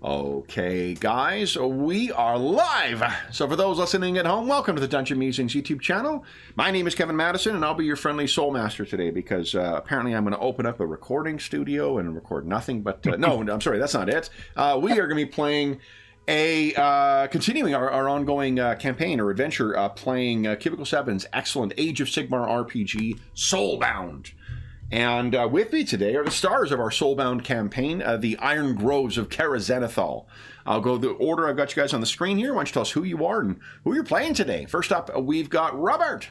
Okay, guys, we are live. So for those listening at home, welcome to the Dungeon Musings YouTube channel. My name is Kevin Madison, and I'll be your friendly soul master today because apparently I'm going to open up a recording studio and record nothing but... no, I'm sorry, that's not it. We are going to be playing continuing our ongoing campaign or adventure, playing Cubicle 7's excellent Age of Sigmar RPG, Soulbound. And with me today are the stars of our Soulbound campaign, the Iron Groves of Karaznethil. I'll go the order I've got you guys on the screen here. Why don't you tell us who you are and who you're playing today? First up, we've got Robert.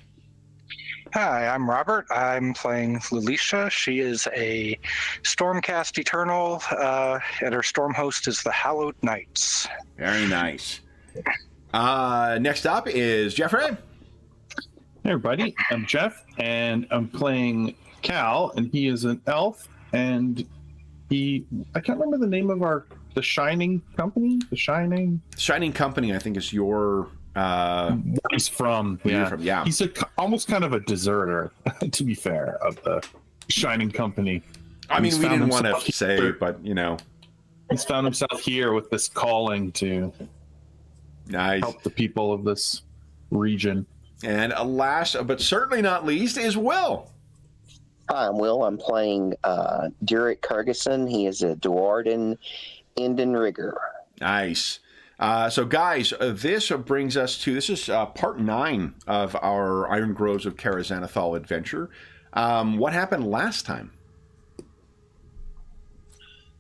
Hi, I'm Robert. I'm playing Lulisha. She is a Stormcast Eternal, and her storm host is the Hallowed Knights. Very nice. Next up is Jeffrey. Hey everybody, I'm Jeff, and I'm playing Cal, and he is an elf, and I can't remember the name of the Shining Company? The Shining Company, I think, is your... he's from. Yeah. He's almost kind of a deserter, to be fair, of the Shining Company. I mean, we didn't want to say, but, you know. He's found himself here with this calling to help the people of this region. And last, but certainly not least, is Will. Hi, I'm Will. I'm playing Durek Kergison. He is a Duarden Endenrigger. Nice. So, guys, this brings us to, this is part 9 of our Iron Groves of Karaznethil adventure. What happened last time?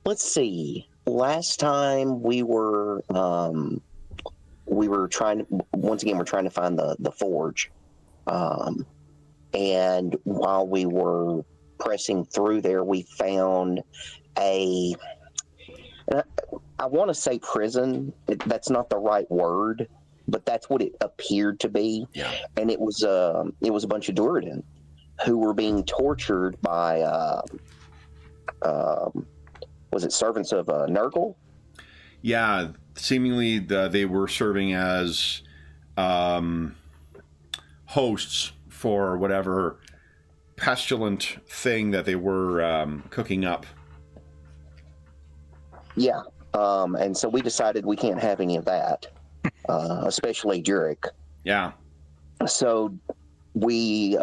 Let's see. Last time we were trying to, once again, we're trying to find the forge. And while we were pressing through there, we found I want to say prison. That's not the right word, but that's what it appeared to be. Yeah. And it was a bunch of Duarden who were being tortured by, was it servants of Nurgle? Yeah, seemingly they were serving as hosts for whatever pestilent thing that they were cooking up. Yeah, and so we decided we can't have any of that, especially Durek. Yeah. So we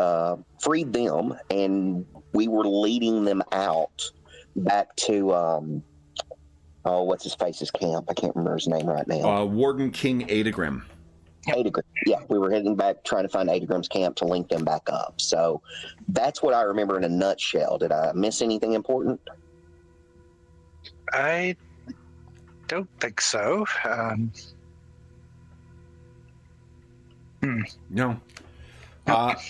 freed them, and we were leading them out back to, what's his face's camp? I can't remember his name right now. Warden King Adagrim. Adagrim. Yeah, we were heading back, trying to find Adagrim's camp to link them back up. So that's what I remember in a nutshell. Did I miss anything important? I don't think so. No.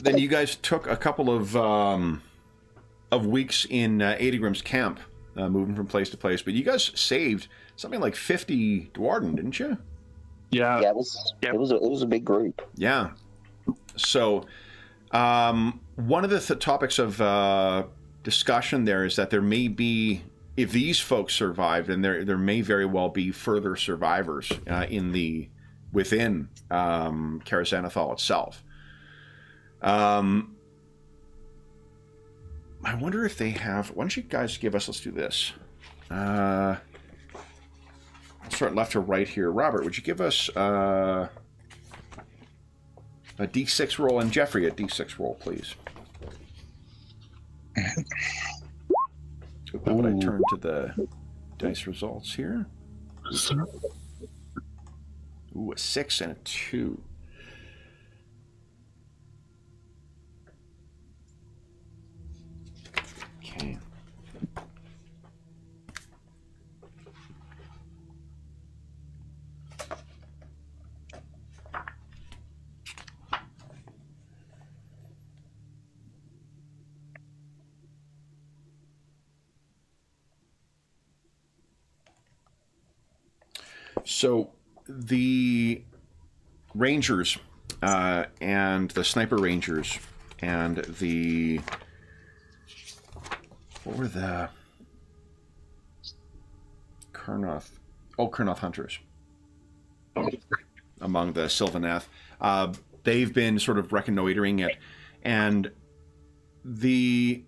Then you guys took a couple of weeks in Adagrim's camp, moving from place to place, but you guys saved something like 50 Duarden, didn't you? Yeah. Yeah, it was a big group. Yeah. So, one of the topics of discussion there is that there may be, if these folks survived, and there may very well be further survivors within Karaznethil itself. I wonder if they have. Why don't you guys give us? Let's do this. I'll start left to right here. Robert, would you give us a D6 roll, and Jeffrey a D6 roll, please? How about I turn to the dice results here? Ooh, a 6 and a 2. Okay. So the Rangers and the Sniper Rangers and the... What were the... Kurnoth Hunters among the Sylvaneth. They've been sort of reconnoitering it, and the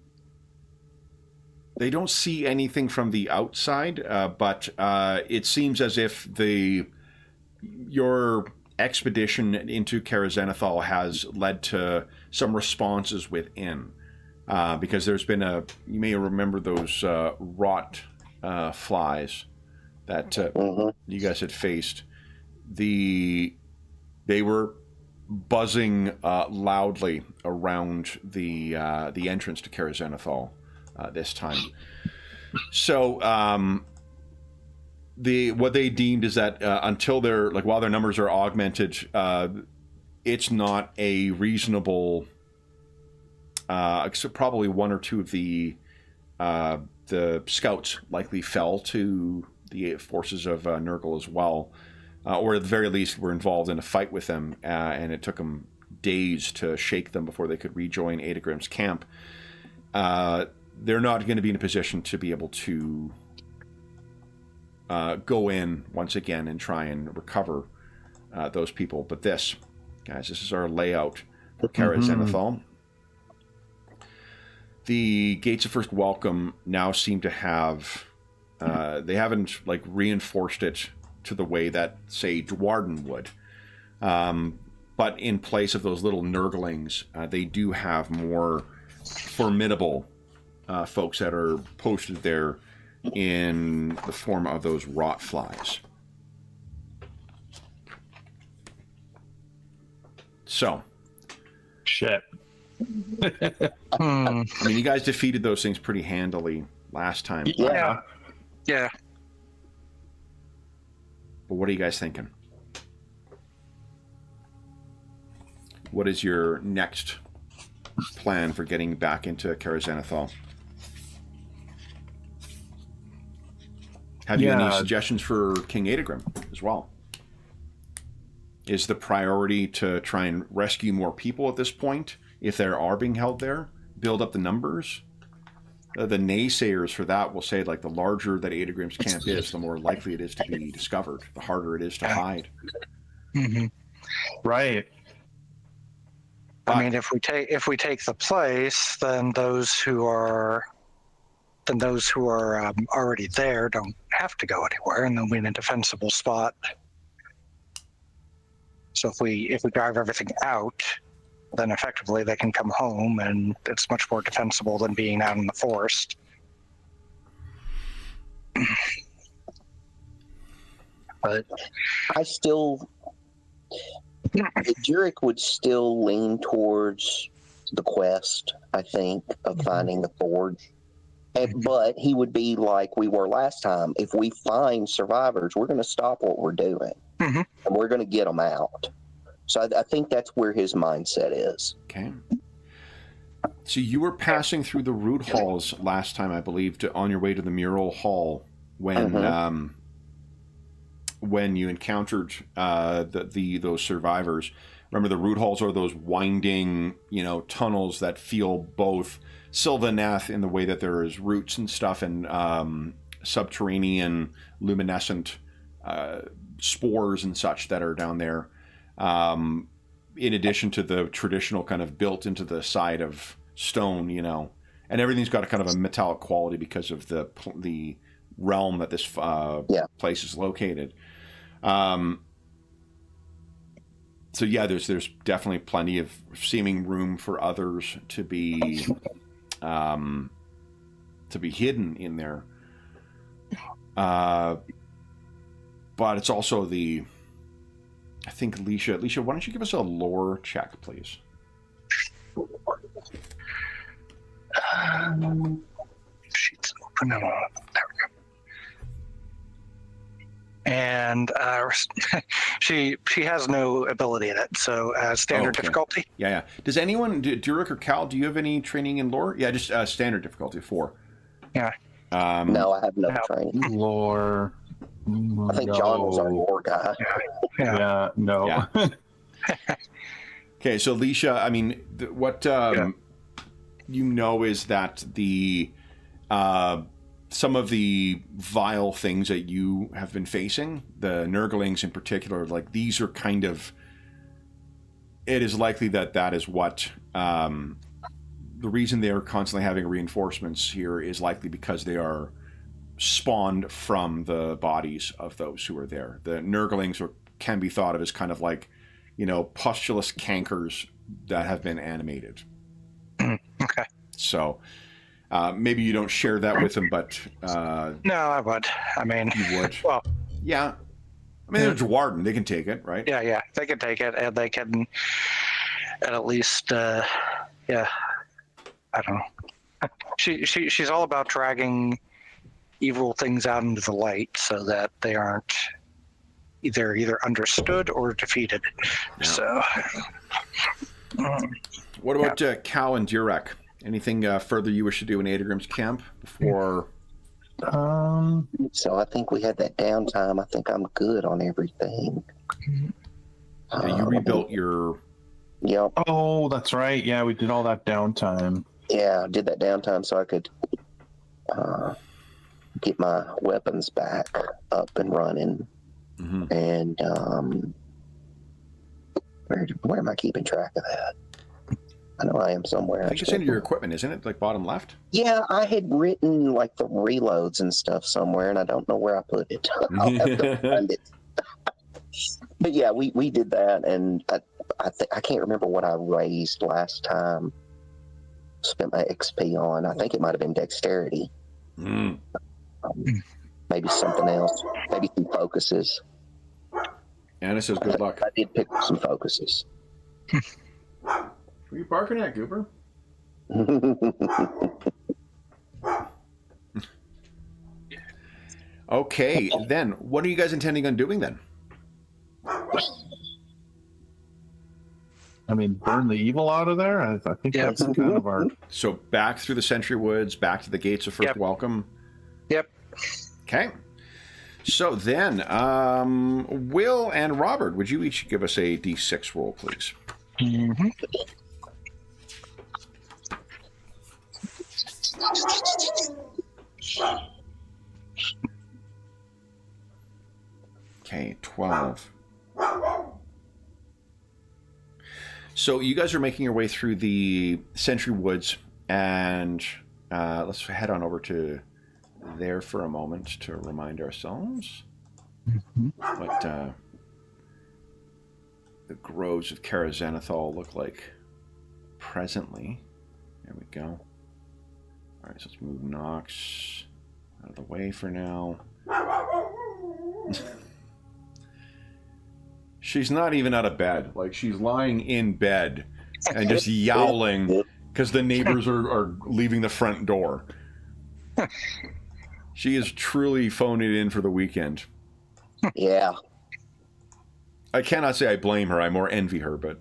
they don't see anything from the outside, but it seems as if your expedition into Karaznethil has led to some responses within, because there's been you may remember those rot flies that you guys had faced. They were buzzing loudly around the entrance to Karaznethil this time. So what they deemed is that until they're while their numbers are augmented, it's not a reasonable. Except probably one or two of the scouts likely fell to the forces of Nurgle as well. Or at the very least were involved in a fight with them, and it took them days to shake them before they could rejoin Adagrim's camp. They're not going to be in a position to be able to go in once again and try and recover those people. But this, guys, this is our layout for Karaznethil. The Gates of First Welcome now seem to have... they haven't reinforced it to the way that, say, Dwarden would. But in place of those little Nurglings, they do have more formidable folks that are posted there in the form of those rot flies. So. Shit. I mean, you guys defeated those things pretty handily last time. Yeah. But what are you guys thinking? What is your next plan for getting back into Karaznethil? Have you any suggestions for King Adagrim as well? Is the priority to try and rescue more people at this point, if they are being held there? Build up the numbers? The naysayers for that will say, the larger that Adagrim's camp is, the more likely it is to be discovered, the harder it is to hide. Mm-hmm. Right. I mean, if we take the place, then those who are already there don't have to go anywhere, and they'll be in a defensible spot. So if we drive everything out, then effectively they can come home, and it's much more defensible than being out in the forest. But Jurek would still lean towards the quest, I think, of finding the forge. But he would be like we were last time. If we find survivors, we're going to stop what we're doing, and we're going to get them out. So I think that's where his mindset is. Okay. So you were passing through the root halls last time, I believe, on your way to the mural hall when you encountered those survivors. Remember, the root halls are those winding, tunnels that feel both Sylvaneth in the way that there is roots and stuff, and subterranean luminescent spores and such that are down there. In addition to the traditional kind of built into the side of stone, and everything's got a kind of a metallic quality because of the realm that this place is located. So yeah, there's definitely plenty of seeming room for others to be hidden in there. But it's also I think Alicia, why don't you give us a lore check, please? Sheets open. There we go. And she has no ability in it, so standard difficulty. Yeah. Does anyone, Durek or Cal, do you have any training in lore? Yeah, just standard difficulty 4. Yeah. No, I have no training. Lore. I think John was our lore guy. Yeah, no. Yeah. Okay, so Alicia, I mean, what is that some of the vile things that you have been facing, the Nurglings in particular, these are kind of, it is likely that is what the reason they are constantly having reinforcements here is likely because they are spawned from the bodies of those who are there. The Nurglings can be thought of as kind of like, pustulous cankers that have been animated. Okay. So maybe you don't share that with them, but... no, I would. I mean... You would? Well... Yeah. I mean, they're Dwarden. They can take it, right? Yeah, they can take it, and they can... And at least, I don't know. She's all about dragging evil things out into the light so that they aren't either understood or defeated. Yeah. So... What about Cal and Durek? Anything further you wish to do in Adagrim's camp before? So I think we had that downtime. I think I'm good on everything. Yeah, you rebuilt your... Yep. Oh, that's right. Yeah, we did all that downtime. Yeah, I did that downtime so I could get my weapons back up and running. Mm-hmm. And where am I keeping track of that? I know I am somewhere. I think it's in your equipment, isn't it? Like bottom left? Yeah, I had written like the reloads and stuff somewhere, and I don't know where I put it. I'll have to find it. But yeah, we did that, and I can't remember what I raised last time. Spent my XP on. I think it might have been dexterity. Maybe something else. Maybe some focuses. Anna says good luck. I did pick some focuses. What are you barking at, Gooper? Okay, then what are you guys intending on doing then? I mean, burn the evil out of there? I think that's kind of our... So back through the Sentry Woods, back to the Gates of First Welcome? Yep. Okay. So then, Will and Robert, would you each give us a D6 roll, please? Mm-hmm. Okay, 12. So you guys are making your way through the Sentry Woods, and let's head on over to there for a moment to remind ourselves what the groves of Karaznethil look like presently. There we go. All right, so let's move Nox out of the way for now. She's not even out of bed. Like, she's lying in bed and just yowling because the neighbors are leaving the front door. She is truly phoning it in for the weekend. Yeah. I cannot say I blame her. I more envy her, but...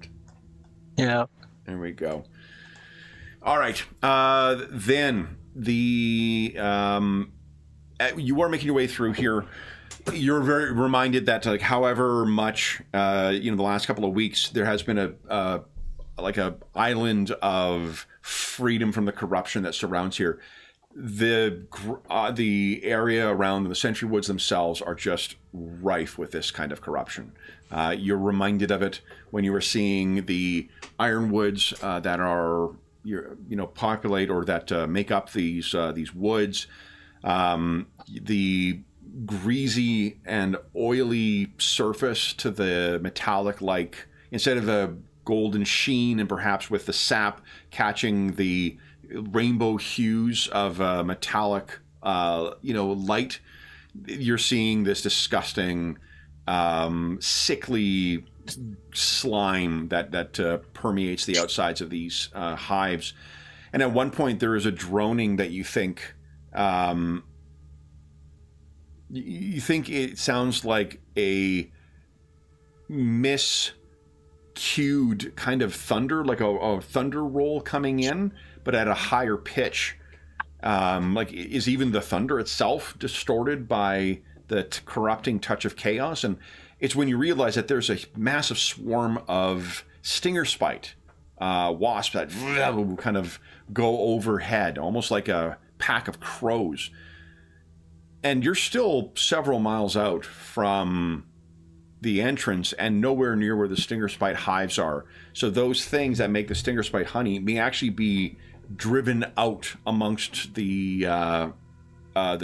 Yeah. There we go. All right. Then the... you are making your way through here. You're very reminded that, like, however much, the last couple of weeks, there has been a island of freedom from the corruption that surrounds here. The area around the Sentry Woods themselves are just rife with this kind of corruption. You're reminded of it when you were seeing the ironwoods that are populate or that make up these woods. The greasy and oily surface to the metallic, like instead of a golden sheen and perhaps with the sap catching the rainbow hues of metallic light, you're seeing this disgusting sickly slime that permeates the outsides of these hives. And at one point there is a droning that you think it sounds like a miscued kind of thunder, like a thunder roll coming in, but at a higher pitch. Like, is even the thunder itself distorted by the corrupting touch of chaos? And it's when you realize that there's a massive swarm of stinger spite wasps that kind of go overhead, almost like a pack of crows. And you're still several miles out from the entrance and nowhere near where the stinger spite hives are. So those things that make the stinger spite honey may actually be driven out amongst the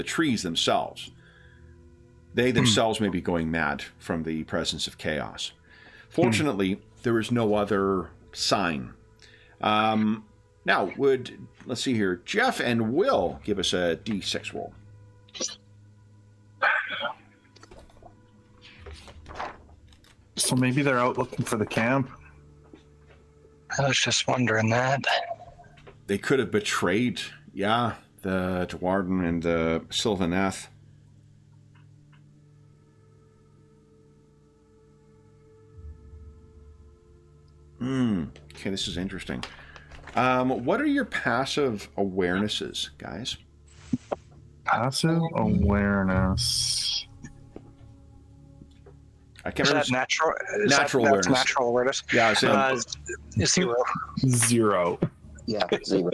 trees themselves. They themselves may be going mad from the presence of chaos. Fortunately, there is no other sign. Now, let's see here, Jeff and Will give us a D6 roll. So maybe they're out looking for the camp. I was just wondering that. They could have betrayed, the Dwarden and the Sylvaneth. Okay, this is interesting. What are your passive awarenesses, guys? Passive awareness. I can't Is remember. that natural? Natural That's awareness. natural awareness. Yeah, I was saying, 0. 0. Yeah, 0.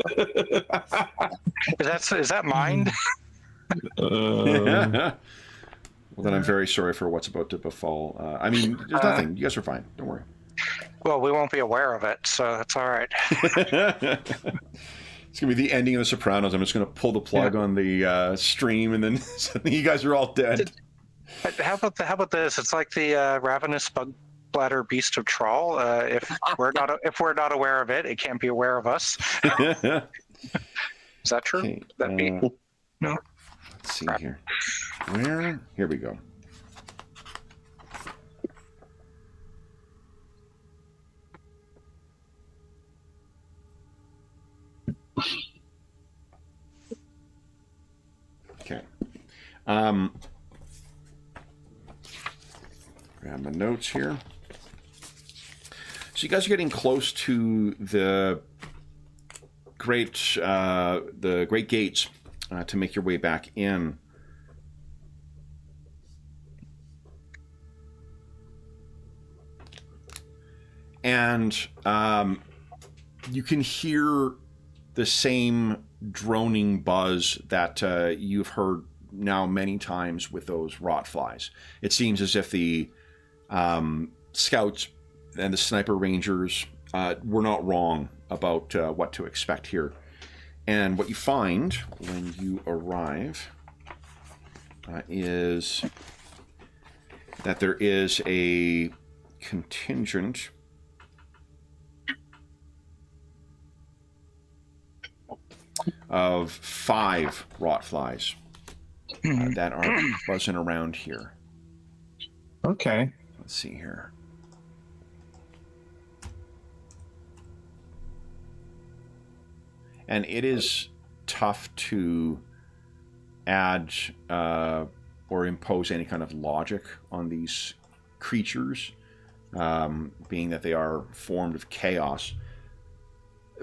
Is that mind? well, then I'm very sorry for what's about to befall. I mean, there's nothing. You guys are fine. Don't worry. Well, we won't be aware of it, so it's all right. It's gonna be the ending of The Sopranos. I'm just gonna pull the plug on the stream, and then suddenly you guys are all dead. How about this? It's like the ravenous bug bladder beast of Trawl. If we're not aware of it, it can't be aware of us. Is that true? Okay, That be no. Let's see here. Here we go. Okay. Grab my notes here. So you guys are getting close to the great gates to make your way back in. And you can hear the same droning buzz that you've heard now many times with those rot flies. It seems as if the scouts and the sniper rangers were not wrong about what to expect here. And what you find when you arrive is that there is a contingent of 5 rot flies that are buzzing around here. Okay. Let's see here. And it is tough to add or impose any kind of logic on these creatures, being that they are formed of chaos.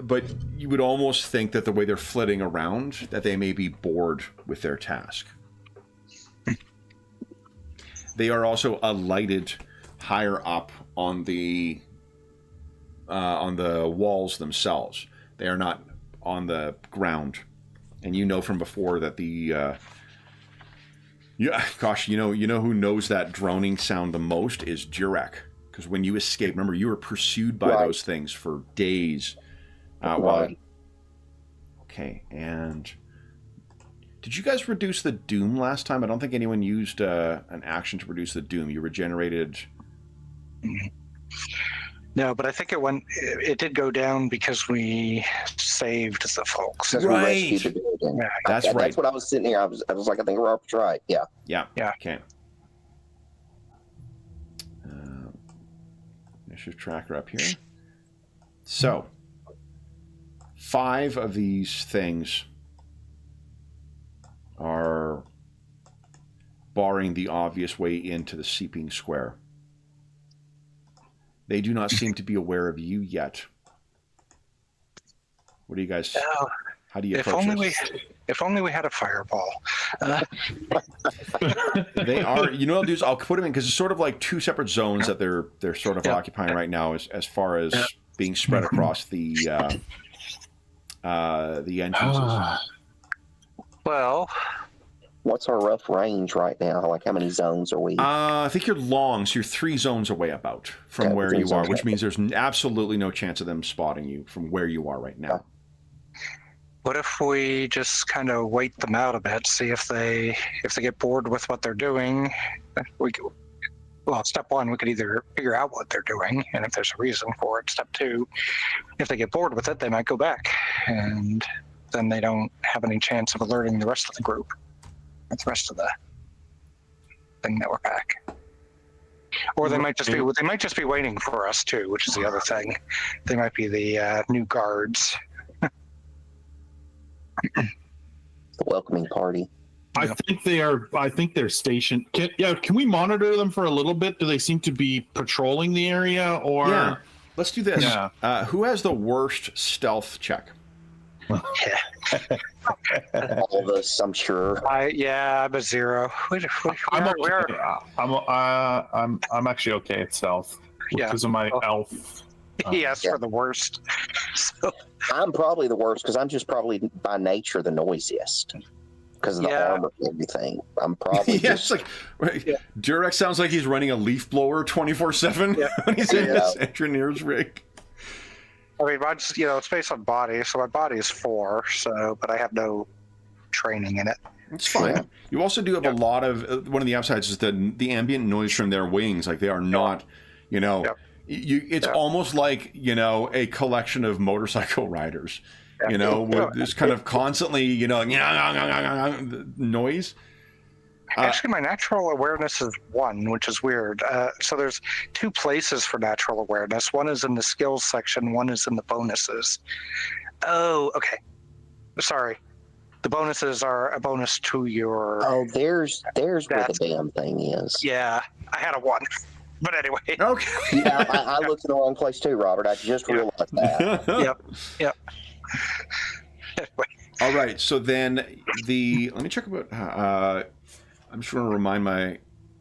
But you would almost think that the way they're flitting around, that they may be bored with their task. They are also alighted higher up on the walls themselves. They are not on the ground. And you know from before that the you know who knows that droning sound the most is Jurek. Because when you escape, remember, you were pursued by those things for days. Okay, and did you guys reduce the doom last time? I don't think anyone used an action to reduce the doom. You regenerated. No, but I think it did go down because we saved the folks. Because we rescued the building. Yeah, That's right. That's what I was sitting here. I was like, I think Robert's right. Yeah. Yeah. Yeah. Okay. Initiative tracker up here. So, 5 of these things are barring the obvious way into the seeping square. They do not seem to be aware of you yet. What do you guys? How do you approach this? If only we had a fireball. They are. You know what I'll do is I'll put them in because it's sort of like 2 separate zones that they're sort of occupying right now, as far as being spread across the entrances. Well, What's our rough range right now? Like, how many zones are we? I think you're long, so you're 3 zones away about from where you are, which means there's absolutely no chance of them spotting you from where you are right now. What if we just kind of wait them out a bit, see if they get bored with what they're doing? We could, well, step one, we could either figure out what they're doing, and if there's a reason for it. Step two, if they get bored with it, they might go back, and then they don't have any chance of alerting the rest of the group, or the rest of the thing that we're back. Or they might just be waiting for us too, which is the other thing. They might be the new guards. The welcoming party. I think they are. I think they're stationed. Can we monitor them for a little bit? Do they seem to be patrolling the area? Or Yeah. Let's do this. Yeah. Who has the worst stealth check? All of us, I'm sure. I'm a 0. I'm actually okay at stealth because of my elf. He asked for the worst. So, I'm probably the worst because I'm just probably by nature the noisiest because of the armor and everything. I'm probably It's like Durex sounds like he's running a leaf blower 24/7 when he's in his engineer's rig. I mean, mine's, it's based on body, so my body is 4. So, but I have no training in it. It's fine. Yeah. You also do have a lot of one of the upsides is the ambient noise from their wings. Like they are not, it's almost like a collection of motorcycle riders. With this kind of constantly noise. Actually, my natural awareness is 1, which is weird. So there's 2 places for natural awareness. One is in the skills section. One is in the bonuses. Oh, okay. Sorry. The bonuses are a bonus to your... Oh, there's where the damn thing is. Yeah, I had a 1. But anyway. Okay. Yeah, I looked in the wrong place too, Robert. I just realized that. Yep. Anyway. All right, so then let me check about... I'm just going to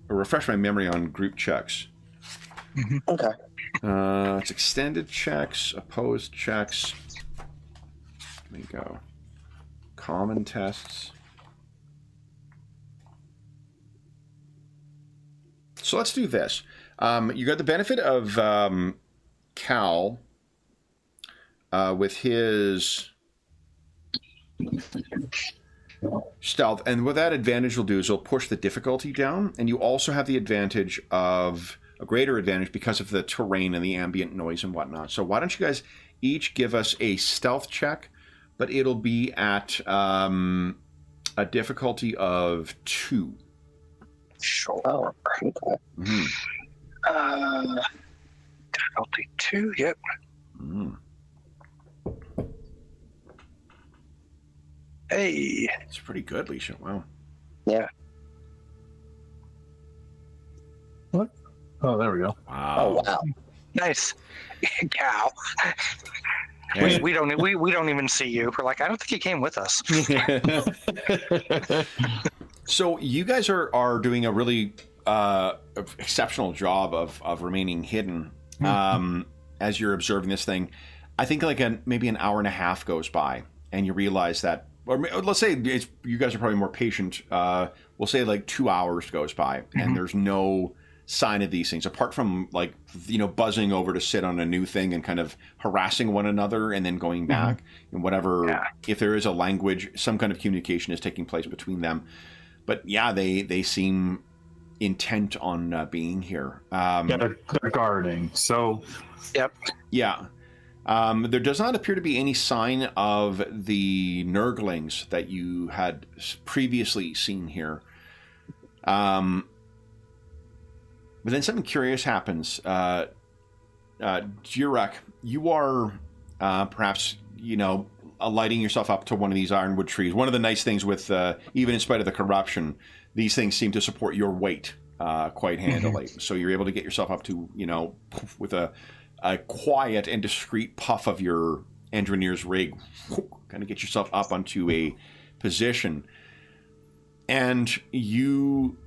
refresh my memory on group checks. Mm-hmm. Okay. It's extended checks, opposed checks. There you go. Common tests. So let's do this. You got the benefit of Cal with his stealth, and what that advantage will do is it'll push the difficulty down, and you also have the advantage of a greater advantage because of the terrain and the ambient noise and whatnot. So why don't you guys each give us a stealth check, but it'll be at a difficulty of 2. Sure. Oh, okay. Mm-hmm. Difficulty 2, yep. Mm. Hey. It's pretty good, Leisha. Wow. Yeah. What? Oh, there we go. Wow. Oh, wow. Nice. Cow. Hey. We don't even see you. We're like, I don't think you came with us. So you guys are doing a really exceptional job of remaining hidden as you're observing this thing. I think like maybe an hour and a half goes by, and you realize that, or let's say you guys are probably more patient. We'll say like 2 hours goes by, and there's no sign of these things apart from like buzzing over to sit on a new thing and kind of harassing one another and then going back and whatever. If there is a language, some kind of communication is taking place between them. But yeah, they seem intent on being here. They're guarding. So, yep. Yeah. There does not appear to be any sign of the Nurglings that you had previously seen here. But then something curious happens. Jurek, you are perhaps, lighting yourself up to one of these ironwood trees. One of the nice things with, even in spite of the corruption, these things seem to support your weight quite handily. So you're able to get yourself up to, with a quiet and discreet puff of your engineer's rig, kind of get yourself up onto a position. And you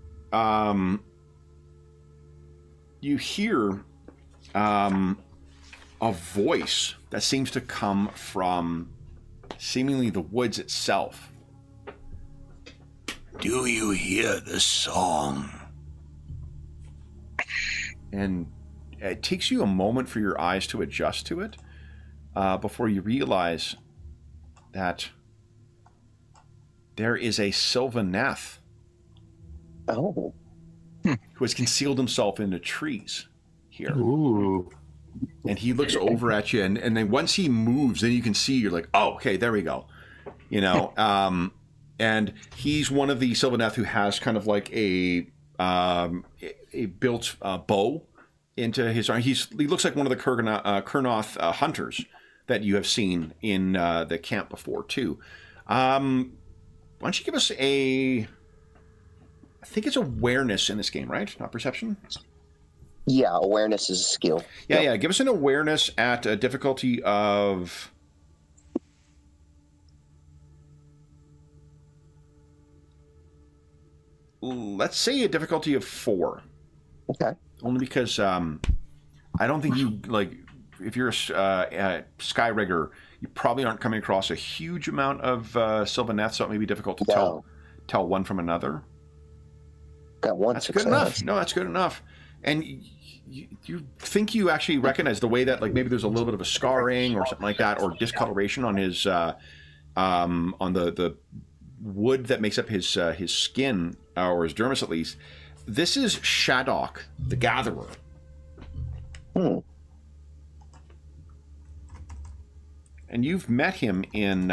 hear a voice that seems to come from seemingly the woods itself. Do you hear the song? And it takes you a moment for your eyes to adjust to it before you realize that there is a Sylvaneth Oh. who has concealed himself in the trees here. Ooh. And he looks over at you, and then once he moves, then you can see, you're like, oh, okay, there we go. You know, and he's one of the Sylvaneth who has kind of like a built bow into his arm. He looks like one of the Kurnoth hunters that you have seen in the camp before, too. Why don't you give us I think it's awareness in this game, right? Not perception? Yeah, awareness is a skill. Yeah, Yep. yeah. Give us an awareness at a difficulty of... Let's say a difficulty of 4. Okay. Only because I don't think you, like, if you're a Skyrigger, you probably aren't coming across a huge amount of Sylvaneth, so it may be difficult to tell one from another. Got one That's success. good enough. No, that's good enough. And you think you actually recognize the way that, like, maybe there's a little bit of a scarring or something like that, or discoloration on his on the wood that makes up his skin, or his dermis at least. This is Shadok, the Gatherer. Hmm. And you've met him in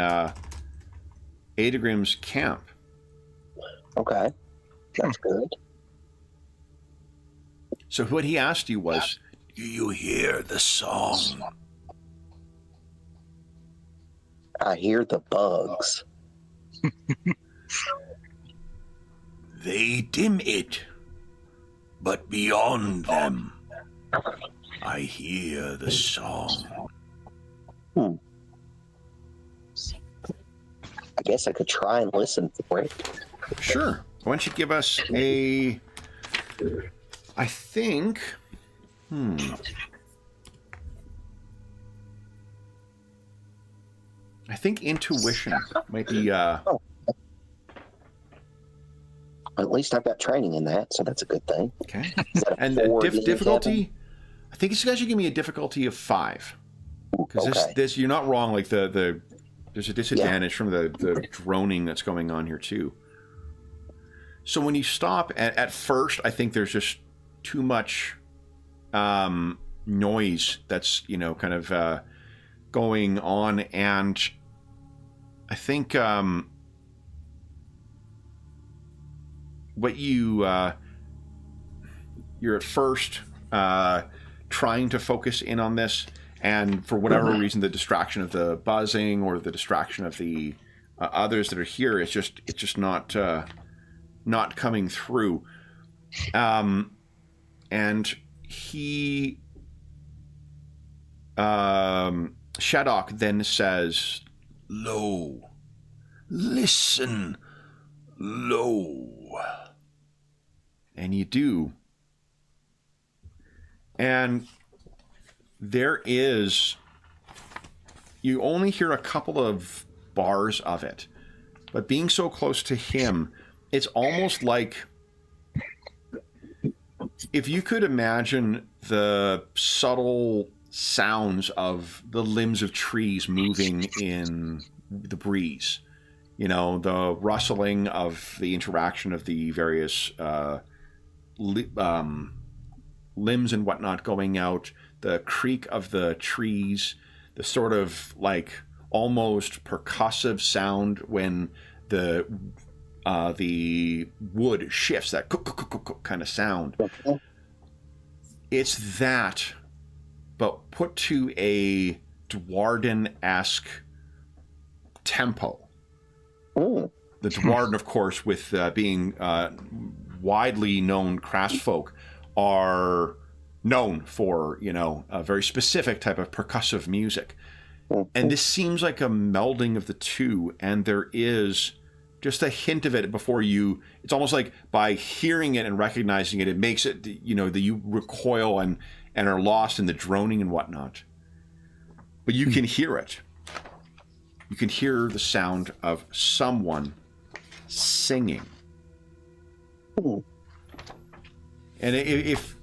Adagrim's camp. Okay. That's good. So what he asked you was, do you hear the song? I hear the bugs. They dim it, but beyond them, I hear the song. I guess I could try and listen for it. Sure. Why don't you give us a... I think... I think intuition might be... At least I've got training in that, so that's a good thing. Okay. Is that a And 4D, difficulty... I think it's actually give me a difficulty of 5. Because Okay. this you're not wrong. Like there's a disadvantage from the droning that's going on here too. So when you stop at first, I think there's just too much noise that's kind of going on, and I think what you're at first trying to focus in on this. And for whatever reason, the distraction of the buzzing or the distraction of the others that are here, it's just not coming through. And he, Shadok then says, "Lo, listen, lo," and you do, and you only hear a couple of bars of it, but being so close to him, it's almost like if you could imagine the subtle sounds of the limbs of trees moving in the breeze, the rustling of the interaction of the various limbs and whatnot going out, the creak of the trees, the sort of like almost percussive sound when the wood shifts, that kind of sound. It's that, but put to a Dwarden-esque tempo. Ooh. The Dwarden, of course, with being widely known craftsfolk, are known for, a very specific type of percussive music. And this seems like a melding of the two, and there is just a hint of it before you. It's almost like by hearing it and recognizing it, it makes it, that you recoil and are lost in the droning and whatnot. But you can hear it. You can hear the sound of someone singing. And if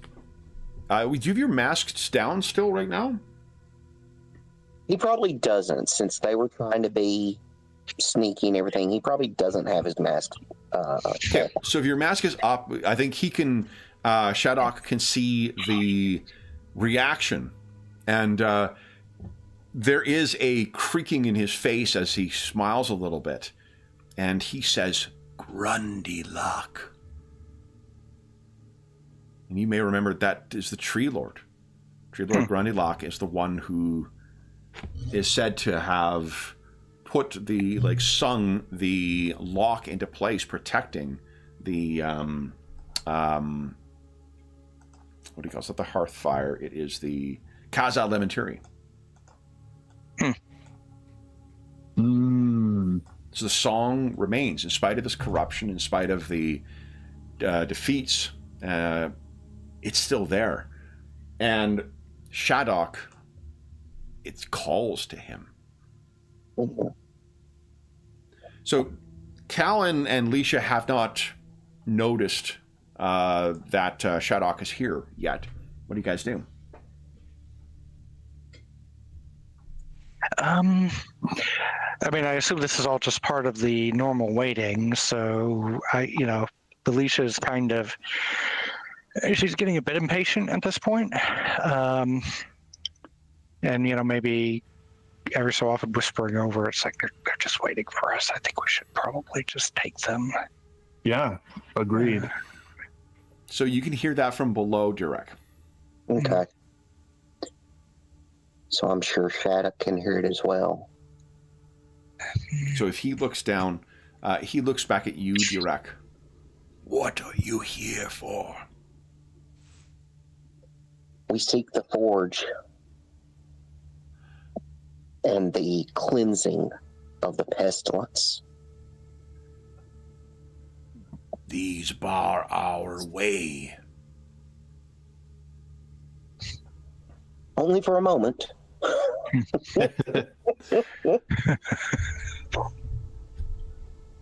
do you have your masks down still right now? He probably doesn't, since they were trying to be sneaky and everything, he probably doesn't have his mask. Okay, so if your mask is up, I think he can, Shadok can see the reaction. And there is a creaking in his face as he smiles a little bit. And he says, Grundy Luck. And you may remember that is the Tree Lord. Tree Lord Grundy Luck is the one who is said to have put the, sung the lock into place, protecting the, what do you call it? It's not the hearth fire. It is the Kaza Lementiri. So the song remains, in spite of this corruption, in spite of the defeats, it's still there. And Shadok, it calls to him. So Cal and Leisha have not noticed that Shadok is here yet. What do you guys do? I mean, I assume this is all just part of the normal waiting. So Alicia is kind of, she's getting a bit impatient at this point. And, maybe every so often whispering over, it's like, they're just waiting for us. I think we should probably just take them. Yeah, agreed. So you can hear that from below, Durek. Okay. So I'm sure Shattuck can hear it as well. So if he looks down, he looks back at you, Durek. What are you here for? We seek the forge and the cleansing of the pestilence. These bar our way. Only for a moment.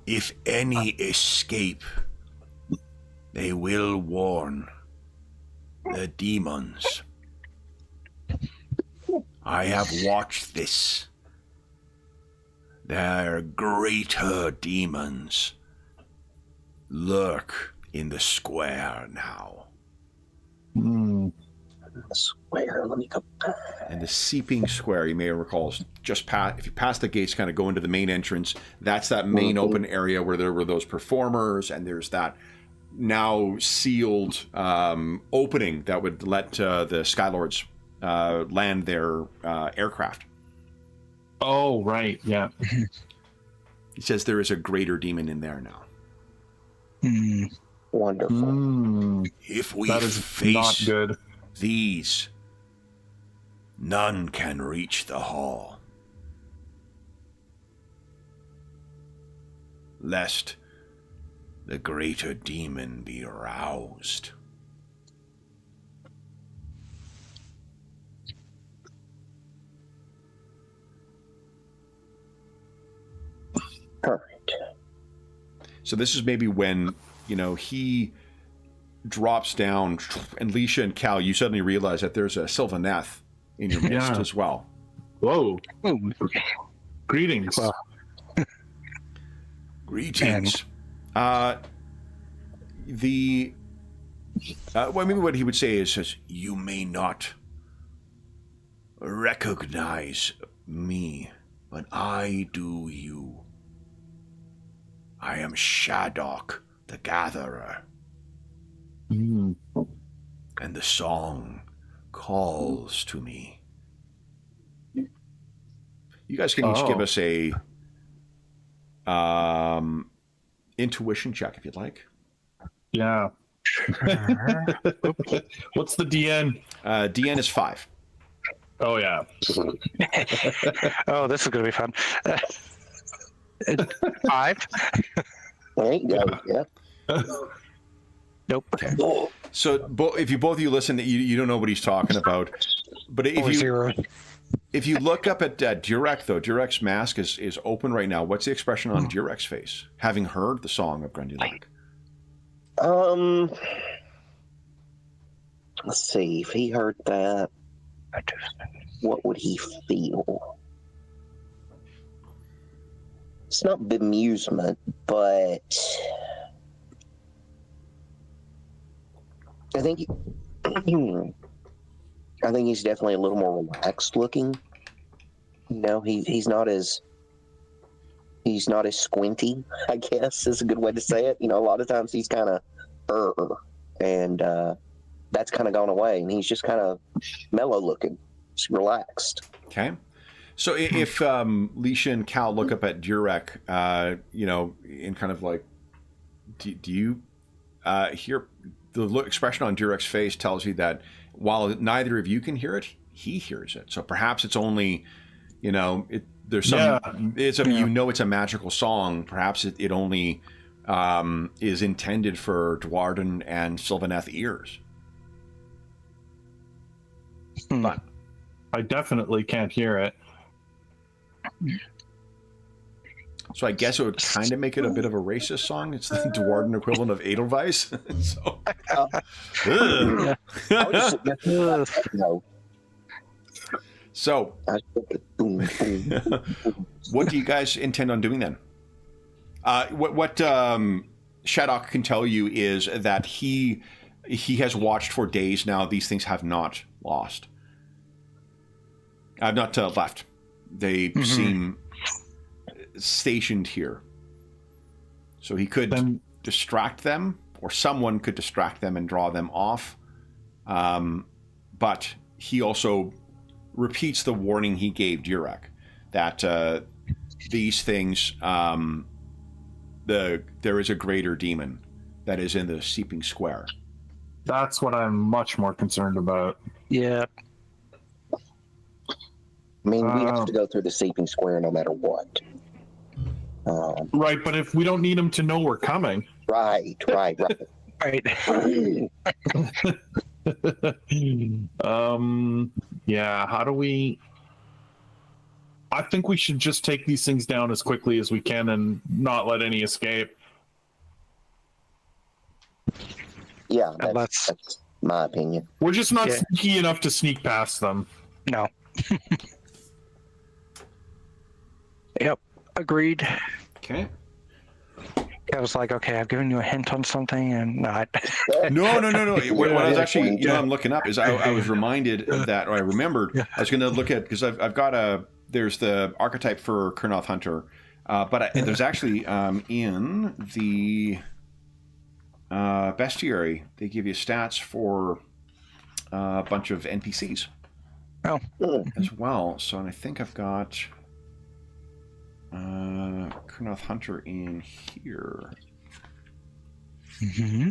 If any escape, they will warn the demons. I have watched this. Their greater demons lurk in the square now. Square, let me go back. And the seeping square, you may recall, is just if you pass the gates, kind of go into the main entrance. That's that main open area where there were those performers, and there's that now sealed opening that would let the Skylords land their aircraft. Oh, right, yeah. He says there is a greater demon in there now. Wonderful. If we That is face not good. these, none can reach the hall, lest the greater demon be aroused. Perfect. So this is maybe when, he drops down, and Leisha and Cal, you suddenly realize that there's a Sylvaneth in your midst as well. Whoa. Greetings. Well, Greetings. Well, maybe what he would say is, you may not recognize me, but I do you. I am Shadok, the Gatherer. And the song calls to me. You guys can each give us a intuition check if you'd like. Yeah. What's the DN? DN is 5. Oh, yeah. Oh, this is going to be fun. 5? There you go. Yeah. Nope. Okay. So if you both of you listen, you don't know what he's talking about. But if you look up at Durek, though, Durek's mask is open right now. What's the expression on Durek's face, having heard the song of Grundy Luck? Let's see. If he heard that, what would he feel? it's not bemusement, but I think I think he's definitely a little more relaxed looking. You know, he's not as squinty, I guess is a good way to say it. You know, a lot of times he's kind of and that's kind of gone away, and he's just kind of mellow looking, just relaxed. Okay. So if Leisha and Cal look up at Durek, you know, in kind of like, do you hear the expression on Durek's face tells you that while neither of you can hear it, he hears it. So perhaps it's only, you know, there's some, you know, it's a magical song. Perhaps it only is intended for Dwarden and Sylvaneth ears. But I definitely can't hear it. So I guess it would kind of make it a bit of a racist song. It's the Dwarden equivalent of Edelweiss. So, so what do you guys intend on doing then? What Shadok can tell you is that he has watched for days now. These things have not lost. I've not left. They seem stationed here. So he could distract them, or someone could distract them and draw them off. But he also repeats the warning he gave Durek that these things, there is a greater demon that is in the Seeping Square. That's what I'm much more concerned about. Yeah. I mean, we have to go through the Seeping Square no matter what. Right, but if we don't need them to know we're coming. Right. Right. Yeah, how do we... I think we should just take these things down as quickly as we can and not let any escape. Yeah, that's my opinion. We're just not sneaky enough to sneak past them. No. Yep. Agreed. Okay. I was like, okay, I've given you a hint on something, and not. No. What I was actually, you know, I'm looking up is I was reminded of that, or I remembered. I was going to look at, because I've got there's the archetype for Kurnoth Hunter, but there's actually in the bestiary, they give you stats for a bunch of NPCs. Oh. As well. So I think I've got Kurnoth Hunter in here. Mm-hmm.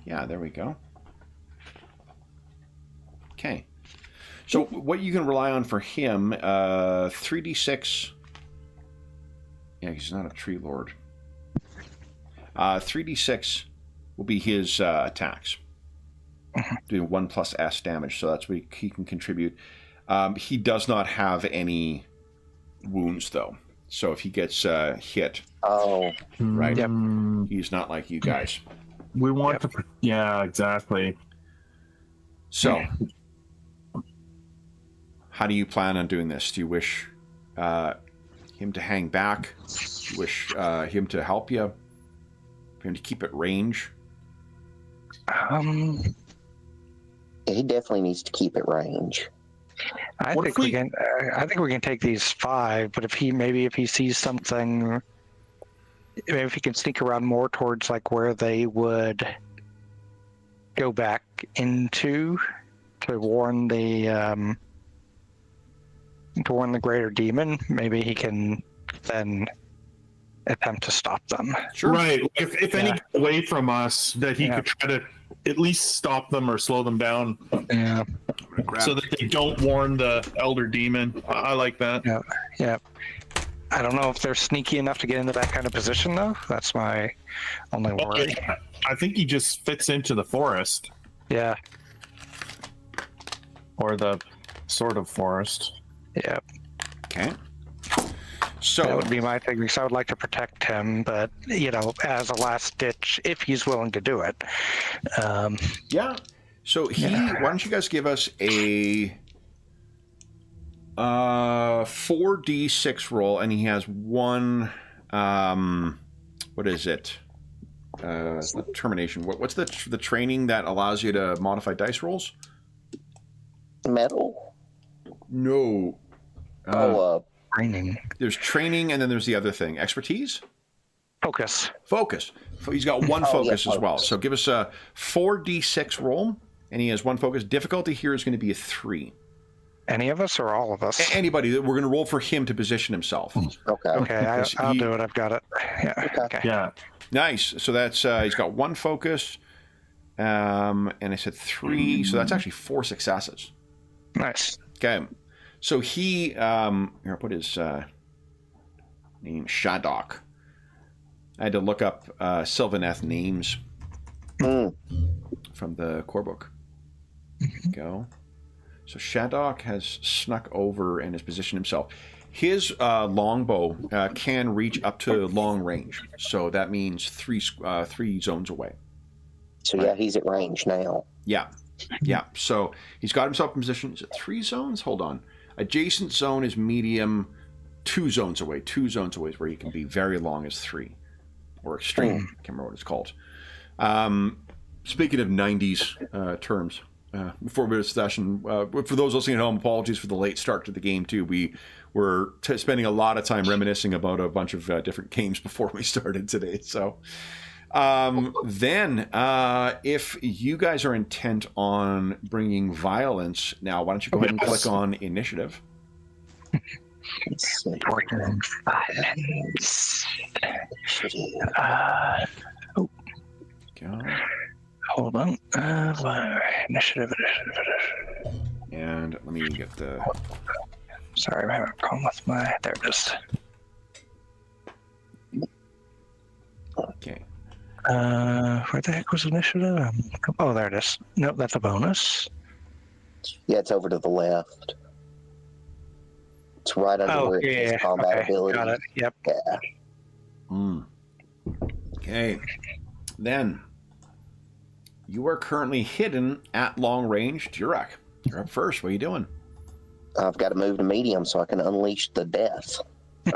Yeah, there we go. Okay. So what you can rely on for him, 3d6. Yeah, he's not a tree lord. 3d6 will be his attacks. Doing 1 plus S damage, so that's what he can contribute. He does not have any wounds, though. So if he gets hit, right, he's not like you guys. We want to... Yeah, exactly. So, how do you plan on doing this? Do you wish him to hang back? Do you wish him to help you? For him to keep at range? He definitely needs to keep at range. I think we can take these 5, but if he sees something, maybe if he can sneak around more towards like where they would go back into to warn the greater demon, maybe he can then attempt to stop them. Sure. Right. If any get away from us, that he could try to at least stop them or slow them down. Yeah. So that they don't warn the elder demon. I like that. Yeah. I don't know if they're sneaky enough to get into that kind of position, though. That's my only worry. I think he just fits into the forest. Yeah. Or the sort of forest. Yeah. Okay. So that would be my thing, because I would like to protect him, but, you know, as a last ditch, if he's willing to do it. Yeah. So why don't you guys give us a 4d6 roll, and he has one. What is it? It's not termination. What's the training that allows you to modify dice rolls? Metal? No. Training. There's training, and then there's the other thing. Expertise? Focus. Focus. He's got one focus yeah, as well. focus. So give us a 4d6 roll, and he has one focus. Difficulty here is going to be a 3. Any of us or all of us? Anybody. We're going to roll for him to position himself. Okay. Okay, I'll do it. I've got it. Yeah. Okay. Yeah. Nice. So that's he's got one focus, and I said 3, so that's actually 4 successes. Nice. Okay. So he here, I'll put his name, Shadok. I had to look up Sylvaneth names from the core book. There you go. So Shadok has snuck over and has positioned himself. His longbow can reach up to long range, so that means 3 zones away. So yeah, he's at range now. Yeah. So he's got himself in position. Is it 3 zones? Hold on. Adjacent zone is medium. 2 zones away. 2 zones away is where he can be. Very long is 3, or extreme. I can't remember what it's called. Speaking of 90s terms. Before we start session, for those listening at home, apologies for the late start to the game too. We were spending a lot of time reminiscing about a bunch of different games before we started today. So then, if you guys are intent on bringing violence now, why don't you go ahead and click on initiative? Let's see. Go. Hold on. Initiative. And let me get the. Sorry, I'm having a problem with my. There it is. Okay. Where the heck was initiative? Oh, there it is. Nope, that's a bonus. Yeah, it's over to the left. It's right under where it says combat ability. Got it. Yep. Yeah. Okay. Then you are currently hidden at long range. Durek, you're up first. What are you doing? I've got to move to medium so I can unleash the death.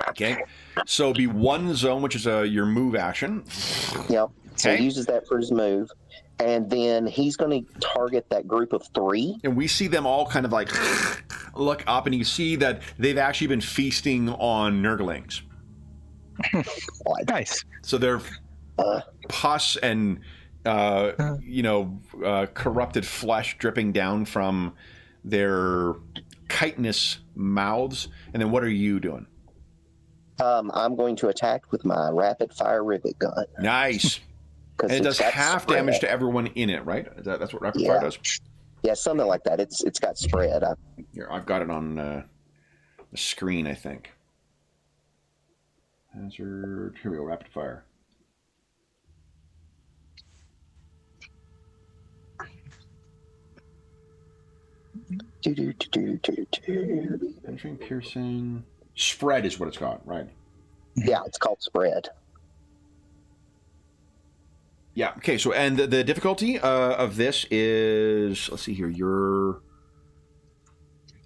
Okay. So it'll be 1 zone, which is your move action. Yep. So Okay. he uses that for his move. And then he's going to target that group of 3. And we see them all kind of like look up, and you see that they've actually been feasting on nurglings. Nice. So they're pus and corrupted flesh dripping down from their chitinous mouths. And then what are you doing? I'm going to attack with my rapid fire rivet gun. Nice. And it does half damage to everyone in it, right? That's what rapid fire does? Yeah, something like that. It's got spread. Here, I've got it on the screen, I think. Hazard. Here we go, rapid fire. Penetrating, piercing. Spread is what it's got, right? Yeah, it's called spread. Yeah. Okay. So, and the difficulty of this is, let's see here. Your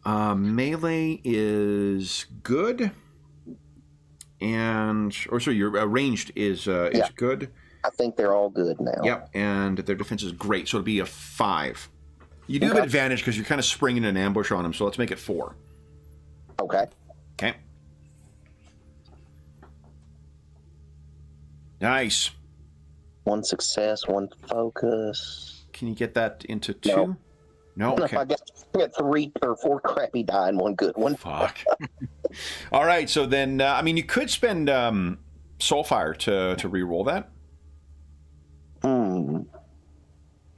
melee is good, your ranged is good. I think they're all good now. Yep. And their defense is great. So it'll be a 5. You do have advantage because you're kind of springing an ambush on them. So let's make it 4. Okay. Okay. Nice. 1 success, 1 focus. Can you get that into 2? No. Okay. I got 3 or 4 crappy die and 1 good one. Fuck. All right. So then, you could spend Soulfire to re-roll that.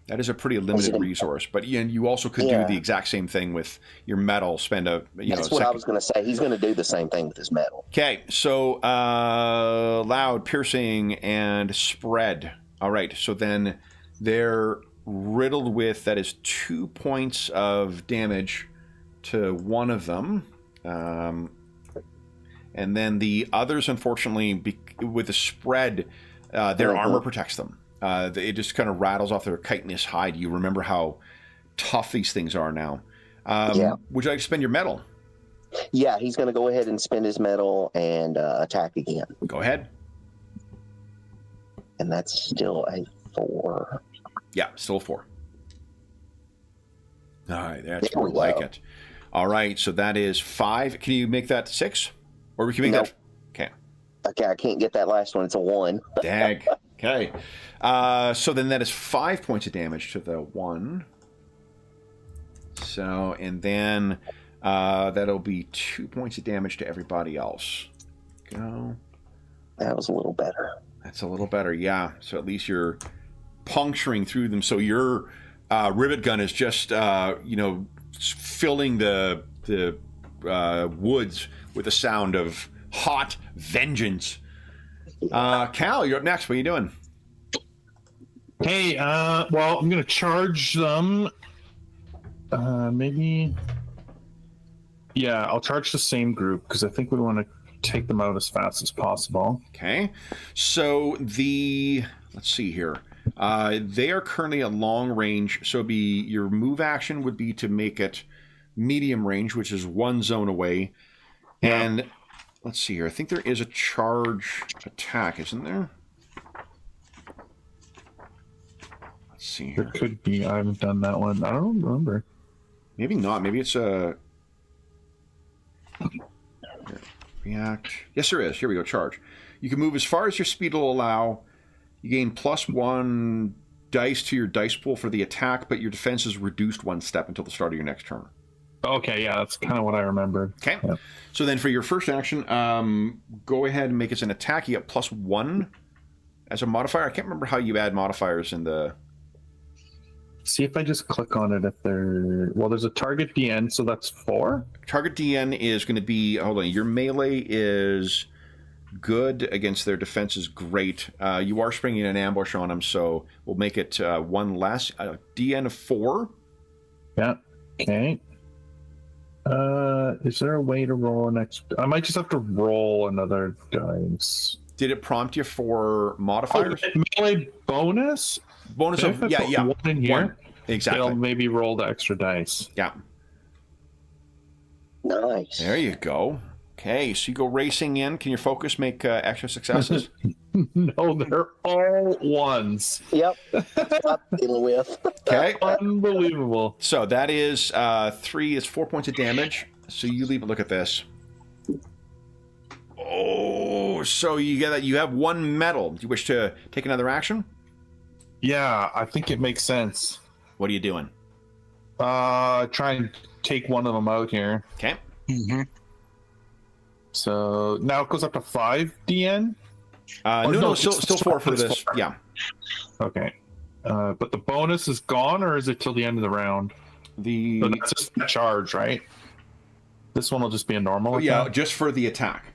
That is a pretty limited resource, but you also could do the exact same thing with your metal. Spend That's what I was going to say. He's going to do the same thing with his metal. Okay, so loud, piercing, and spread. All right, so then they're riddled with, that is 2 points of damage to one of them, and then the others, unfortunately, with the spread, their armor protects them. It just kind of rattles off their chitinous hide. You remember how tough these things are now. Would you like to spend your metal? Yeah, he's going to go ahead and spend his metal and attack again. Go ahead. And that's still a 4. Yeah, still a 4. All right, that's There more we like go. it. All right, so that is 5. Can you make that 6? Or we can make Nope. that... Okay. Okay, I can't get that last one. It's a 1. Dag. Okay. So then that is 5 points of damage to the 1. So, and then that'll be 2 points of damage to everybody else. Go. That was a little better. That's a little better, yeah. So at least you're puncturing through them. So your rivet gun is just, filling the woods with the sound of hot vengeance. Cal, you're up next. What are you doing? Hey, well, I'm gonna charge them. Maybe. Yeah, I'll charge the same group because I think we want to take them out as fast as possible. Okay. So let's see here. They are currently at long range. So your move action would be to make it medium range, which is 1 zone away. Yeah. And let's see here. I think there is a charge attack, isn't there? Let's see There here. could be. I haven't done that one. I don't remember. Maybe not. Maybe it's a react. Yes, there is. Here we go. Charge. You can move as far as your speed will allow. You gain +1 dice to your dice pool for the attack, but your defense is reduced 1 step until the start of your next turn. Okay, yeah, that's kind of what I remembered. Okay. Yeah. So then for your first action, go ahead and make it an attack. You get +1 as a modifier. I can't remember how you add modifiers in the... See if I just click on it if there... Well, there's a target DN, so that's 4? Target DN is going to be... Hold on. Your melee is good against their defense is great. You are springing an ambush on them, so we'll make it 1 less. DN of 4. Yeah. Okay. Is there a way to roll an extra? I might just have to roll another dice. Did it prompt you for modifiers? Melee bonus? Bonus If of... I Yeah, put yeah. 1 in here, 1. Exactly. it'll maybe roll the extra dice. Yeah. Nice. There you go. Okay, so you go racing in. Can your focus make extra successes? No, they're all 1s. Yep. That's what I'm dealing with. Okay. Unbelievable. So that is 3 is 4 points of damage. So you leave. Look at this. Oh, so you get that. You have 1 medal. Do you wish to take another action? Yeah, I think it makes sense. What are you doing? Try and take one of them out here. Okay. Mm-hmm. So now it goes up to 5 DN. No, it's still 4 for it's this. 4. Yeah. Okay. But the bonus is gone, or is it till the end of the round? The So that's just a charge, right? This one will just be a normal. yeah, attack? just for the attack.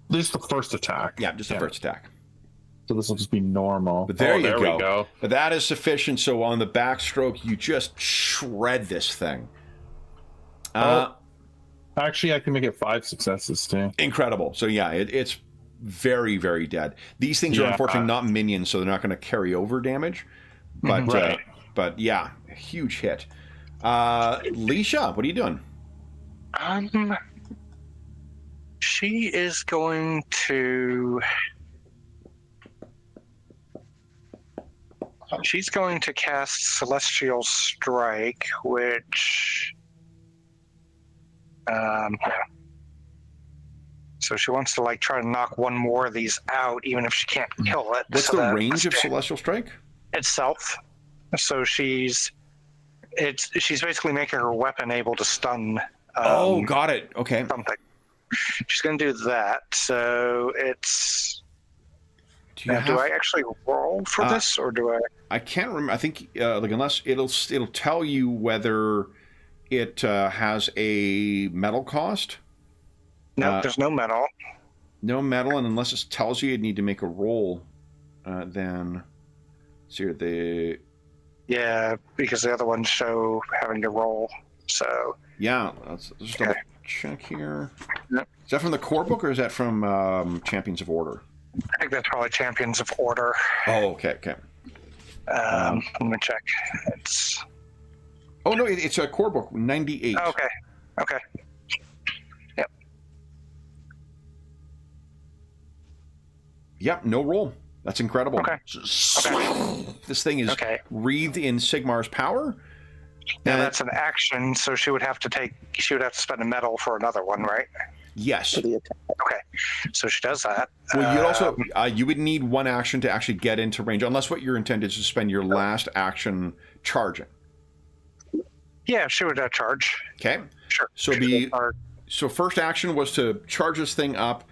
This is the first attack. Yeah, just the first attack. So this will just be normal. But there you there go. we go. But that is sufficient. So on the backstroke, you just shred this thing. Actually, I can make it 5 successes too. Incredible. So yeah, it's very, very dead. These things are Yeah. unfortunately not minions, so they're not going to carry over damage. But Right. but yeah, a huge hit. Leisha, what are you doing? She is going to. She's going to cast Celestial Strike, which. So she wants to try to knock one more of these out, even if she can't kill it. What's so the that range of Celestial Strike? itself? So she's basically making her weapon able to stun. Got it. Okay. Something. She's going to do that. So it's. Do you Now, have, do I actually roll for this, or do I? I can't remember. I think unless it'll tell you whether it has a metal cost. No, there's no metal. No metal, and unless it tells you need to make a roll, then see here Yeah, because the other ones show having to roll. So yeah. Let's just double check here. Yep. Is that from the core book or is that from Champions of Order? I think that's probably Champions of Order. Oh, okay. I'm gonna check. It's Oh no, it's a core book 98. okay. Yep, no roll. That's incredible. Okay. This thing is wreathed in Sigmar's power. Now that's an action, so she would have to spend a medal for another one, right? Yes. Okay, so she does that. Well, you'd also you would need one action to actually get into range, unless what your intent is to spend your last action charging. Yeah, she would charge. Okay. Sure. So first action was to charge this thing up.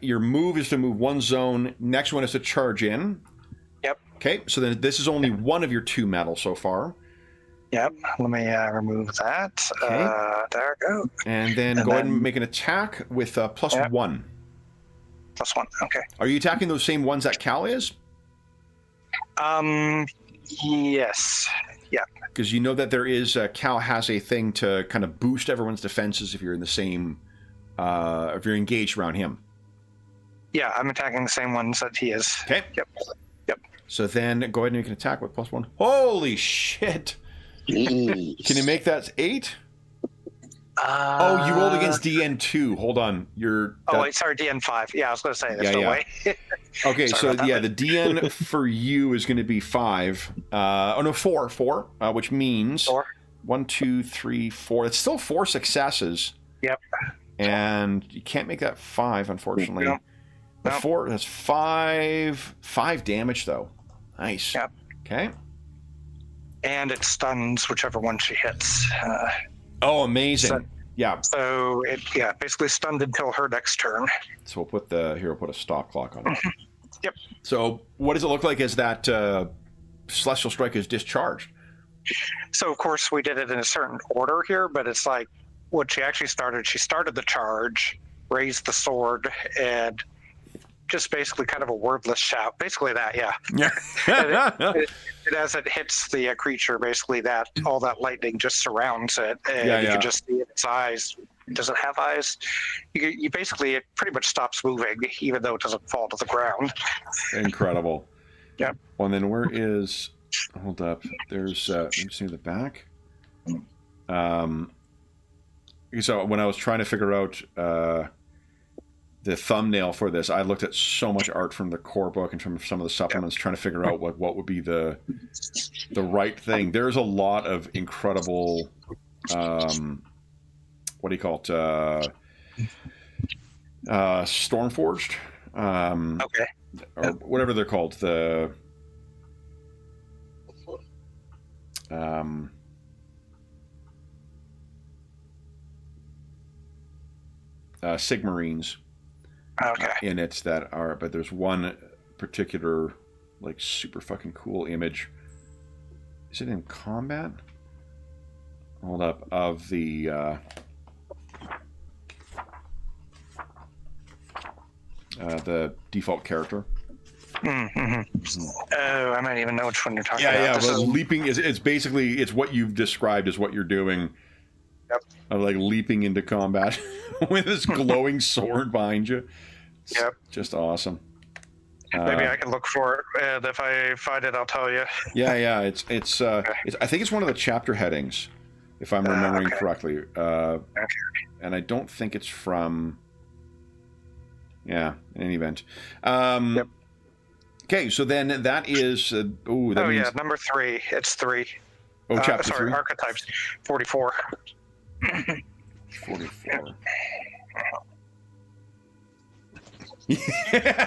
Your move is to move one zone. Next one is to charge in. Yep. Okay. So then this is only one of your 2 medals so far. Yep. Let me remove that. Okay. There we go. And then go ahead and make an attack with +1. +1. Okay. Are you attacking those same ones that Cal is? Yes. Yeah. Because you know that there is Cal has a thing to kind of boost everyone's defenses if you're in the same, if you're engaged around him. Yeah, I'm attacking the same ones that he is. Okay. Yep. So then go ahead and make an attack with +1. Holy shit! Can you make that 8? Oh, you rolled against DN2. Hold on. Sorry, DN5. Yeah, I was going to say there's no way. Okay, so yeah, the DN for you is going to be 5. 4, which means 4. 1, 2, 3, 4. It's still 4 successes. Yep. And you can't make that 5, unfortunately. Nope. The 4, that's 5 damage, though. Nice. Yep. Okay. And it stuns whichever one she hits. Oh, amazing. So it basically stunned until her next turn. So we'll put a stop clock on it. Yep. So what does it look like as that Celestial Strike is discharged? So of course we did it in a certain order here, but it's like what she started the charge, raised the sword, and just basically kind of a wordless shout. Basically that, yeah. it, as it hits the creature, basically all that lightning just surrounds it, and you can just see its eyes. Does it have eyes? You basically, it pretty much stops moving, even though it doesn't fall to the ground. Incredible. Yeah. Well, and then where is? Hold up. There's. Let me see the back. So when I was trying to figure out the thumbnail for this, I looked at so much art from the core book and from some of the supplements, trying to figure out what would be the right thing. There's a lot of incredible, what do you call it? Stormforged, or whatever they're called. The Sigmarines. In it that are, but there's one particular, like, super fucking cool image. Is it in combat? Hold up, of the default character. Mm-hmm. Oh, I might even know which one you're talking about. Yeah, but leaping it's basically what you've described as what you're doing. Yep. Of like leaping into combat with this glowing sword behind you. It's just awesome. Maybe I can look for it, and if I find it, I'll tell you. Yeah. It's I think it's one of the chapter headings, if I'm remembering correctly. And I don't think it's from. Yeah, in any event. Okay, so then that is. Means... number 3. It's 3. Oh, chapter 3. Archetypes. 44. 44.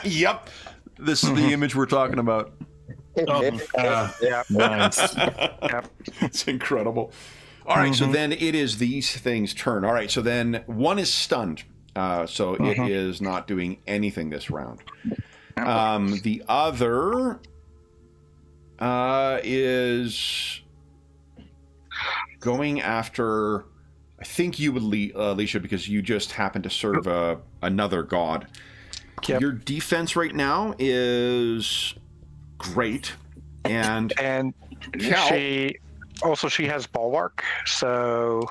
Yep. This is the image we're talking about. Nice. It's incredible. All right, so then it is these things' turn. All right, so then one is stunned. So it is not doing anything this round. The other is going after, I think you would, Alicia, because you just happen to serve another god. Yep. Your defense right now is great, and Cal, she has bulwark. So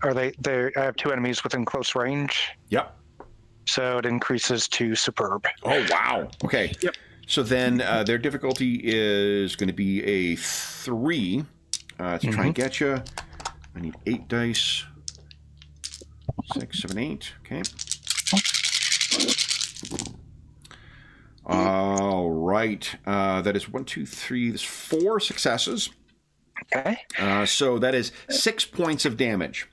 I have 2 enemies within close range. Yep. So it increases to superb. Oh wow. Okay. Yep. So then their difficulty is going to be a 3 to try and get you. I need 8 dice. 6, 7, 8. Okay. All right. That is 1, 2, 3. There's 4 successes. Okay. So that is 6 points of damage.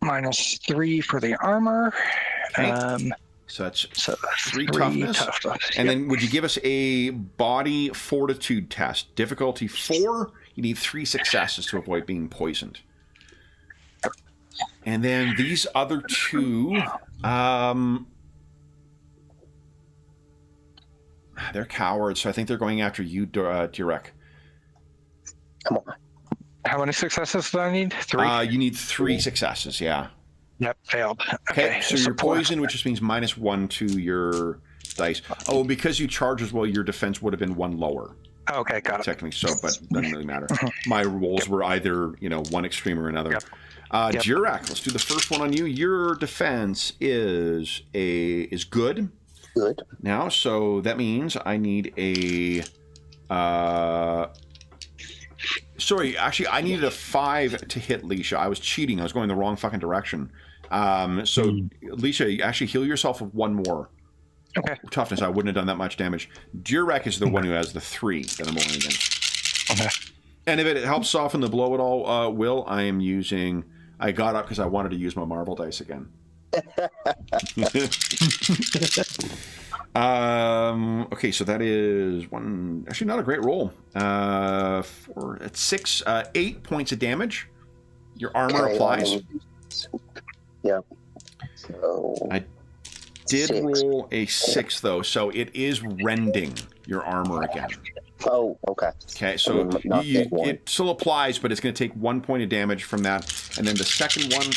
-3 for the armor. Okay. So that's 3 toughness. And Yep. then would you give us a body fortitude test? Difficulty 4. You need 3 successes to avoid being poisoned. And then these other 2, they're cowards, so I think they're going after you, Durek. Come on. How many successes do I need? 3? You need 3 successes, yeah. Yep, failed. Okay, so you're 4. poisoned, which just means -1 to your dice. Oh, because you charge as well, your defense would have been 1 lower. Okay, got it. Technically so, but doesn't really matter. My rolls were either, one extreme or another. Yep. Durek, let's do the first one on you. Your defense is good. Good. Now, so that means I need a... sorry, actually, I needed a 5 to hit Leisha. I was cheating. I was going the wrong fucking direction. So, Leisha, actually heal yourself with 1 more. Okay. Toughness. I wouldn't have done that much damage. Durek is the one who has the 3 that I'm rolling against. Okay. And if it helps soften the blow at all, Will, I am using... I got up because I wanted to use my marble dice again. Okay, so that is 1... Actually, not a great roll. 4... It's 6... 8 points of damage. Your armor applies. Yeah. So... I did 6. roll a 6, though, so it is rending your armor again. Oh, okay. Okay, so it still applies, but it's going to take 1 point of damage from that. And then the second one...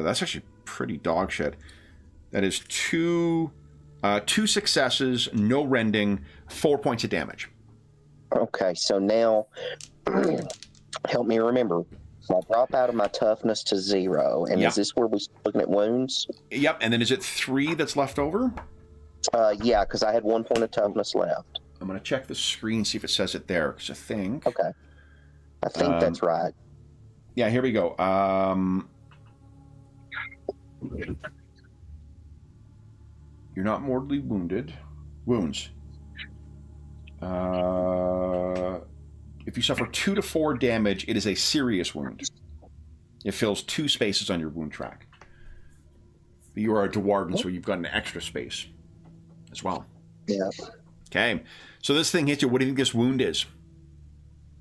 that's actually pretty dog shit. That is 2 successes, no rending, 4 points of damage. Okay, so now help me remember. So I drop out of my toughness to 0, and is this where we're looking at wounds? Yep, and then is it 3 that's left over? Yeah, because I had 1 point of toughness left. I'm going to check the screen, see if it says it there, because I think... Okay. I think that's right. Yeah, here we go. You're not mortally wounded. Wounds. If you suffer 2 to 4 damage, it is a serious wound. It fills 2 spaces on your wound track. But you are a dwarven, so you've got an extra space as well. Yeah. Okay. So this thing hits you. What do you think this wound is?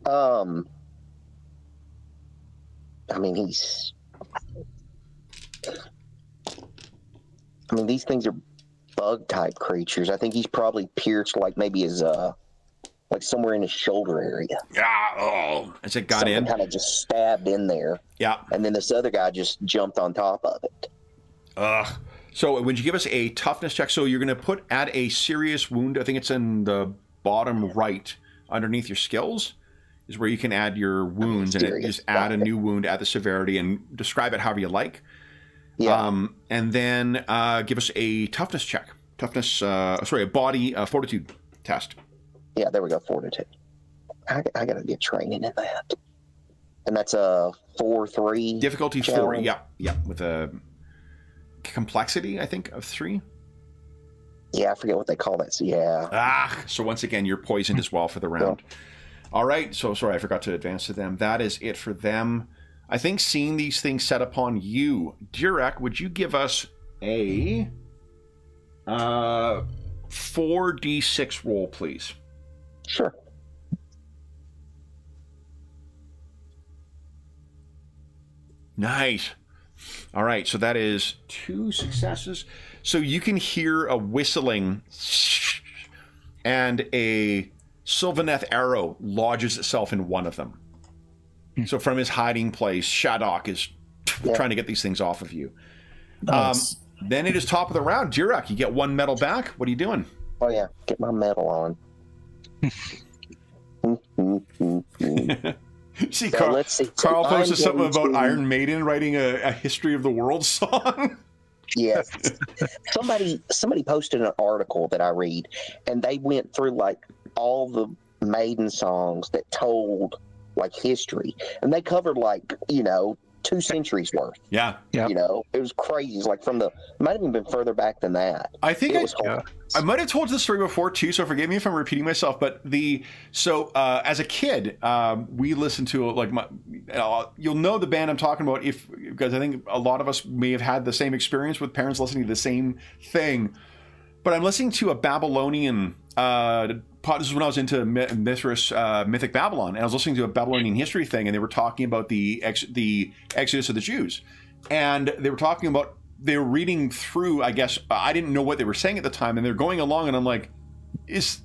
I mean, these things are bug-type creatures. I think he's probably pierced, like, maybe his, like, somewhere in his shoulder area. Yeah, oh. As it got in? Kind of just stabbed in there. Yeah. And then this other guy just jumped on top of it. Ugh. So would you give us a toughness check? So you're going to add a serious wound. I think it's in the bottom right underneath your skills is where you can add your wounds, and it just add a new wound, add the severity, and describe it however you like. Yeah. And then give us a toughness check. A body fortitude test. Yeah, there we go, fortitude. I got to get training in that. And that's a 4-3. Difficulty challenge. 4, yeah. With a complexity, I think, of 3. Yeah, I forget what they call that. So, yeah. So once again, you're poisoned as well for the round. Yeah. All right, so sorry, I forgot to advance to them. That is it for them. I think seeing these things set upon you, Durek, would you give us a 4d6 roll, please? Sure. Nice. All right, so that is 2 successes. So you can hear a whistling, and a Sylvaneth arrow lodges itself in one of them. So from his hiding place, Shadok is trying to get these things off of you. Nice. Then it is top of the round. Durek, you get 1 medal back. What are you doing? Oh, yeah. Get my medal on. See, So Carl, let's see. Carl So posted I'm something going about to- Iron Maiden writing a history of the world song. Yes. Somebody posted an article that I read, and they went through like all the Maiden songs that told like history, and they covered like 2 2 centuries worth. Yeah. Yep. You know, it was crazy. It's like from the, it might have even been further back than that. I think It was horrible. I might have told this story before too, so forgive me if I'm repeating myself. But as a kid, we listened to like you'll know the band I'm talking about because I think a lot of us may have had the same experience with parents listening to the same thing. But I'm listening to a Babylonian. This is when I was into Mythic Babylon, and I was listening to a Babylonian history thing, and they were talking about the exodus of the Jews, and they were talking about. They were reading through, I guess, I didn't know what they were saying at the time, and they're going along, and I'm like, is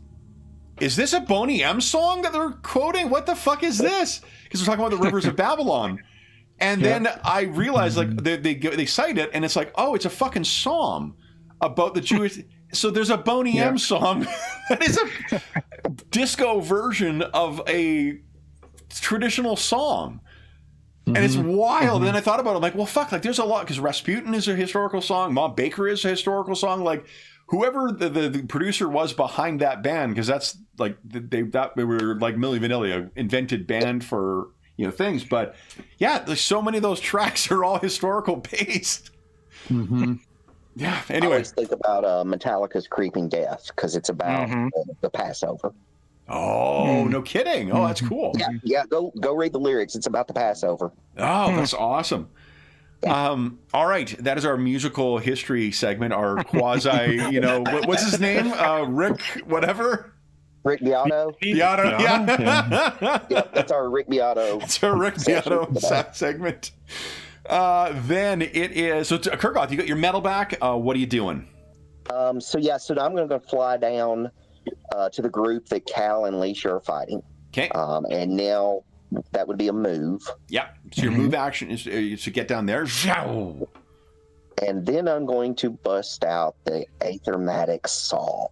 this a Boney M song that they're quoting? What the fuck is this? Because they're talking about the rivers of Babylon. And then I realized, like, they cite it, and it's like, oh, it's a fucking psalm about the Jewish... So there's a Boney M song that is a disco version of a traditional song. And it's wild. And then I thought about it. I'm like, well, fuck, like there's a lot, because Rasputin is a historical song. Mom Baker is a historical song. Like whoever the producer was behind that band, because that's like, they were like Milli Vanilli, an invented band for, things. But yeah, there's so many of those tracks are all historical based. Yeah. Anyway. I always think about Metallica's Creeping Death, because it's about the Passover. Oh, no kidding. Oh, that's cool. Yeah, go read the lyrics. It's about the Passover. Oh, that's awesome. All right, that is our musical history segment, our quasi, what's his name? Rick whatever? Rick Beato? Beato, yeah. Yeah, that's our Rick Beato. It's our Rick Beato segment. Then it is, so Kurgoth, you got your medal back. What are you doing? So I'm going to fly down to the group that Cal and Leisha are fighting. Okay. And now that would be a move. Yeah. So your move action is to get down there. And then I'm going to bust out the Aethermatic Saw.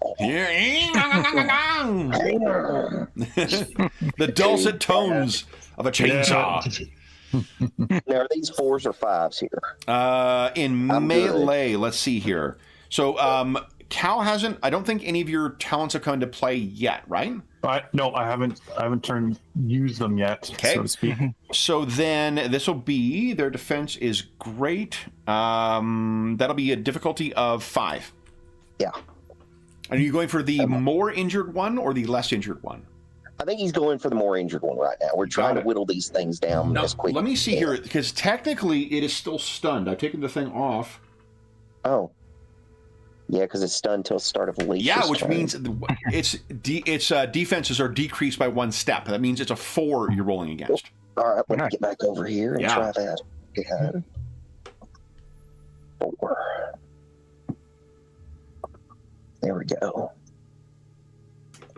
The dulcet tones of a chainsaw. Now, are these 4s or 5s here? In melee, let's see here. So, Cal hasn't. I don't think any of your talents have come into play yet, right? No, I haven't used them yet, so to speak. So then this will be their defense is great. That'll be a difficulty of 5. Yeah. Are you going for the more injured one or the less injured one? I think he's going for the more injured one right now. We're trying to whittle these things down as quickly. Let me see here, because technically it is still stunned. I've taken the thing off. Oh. Yeah, because it's stunned until start of Leisha's Yeah, which turn. means its defenses are decreased by 1 step. That means it's a 4 you're rolling against. All right, let me get back over here and try that. Again. 4. There we go.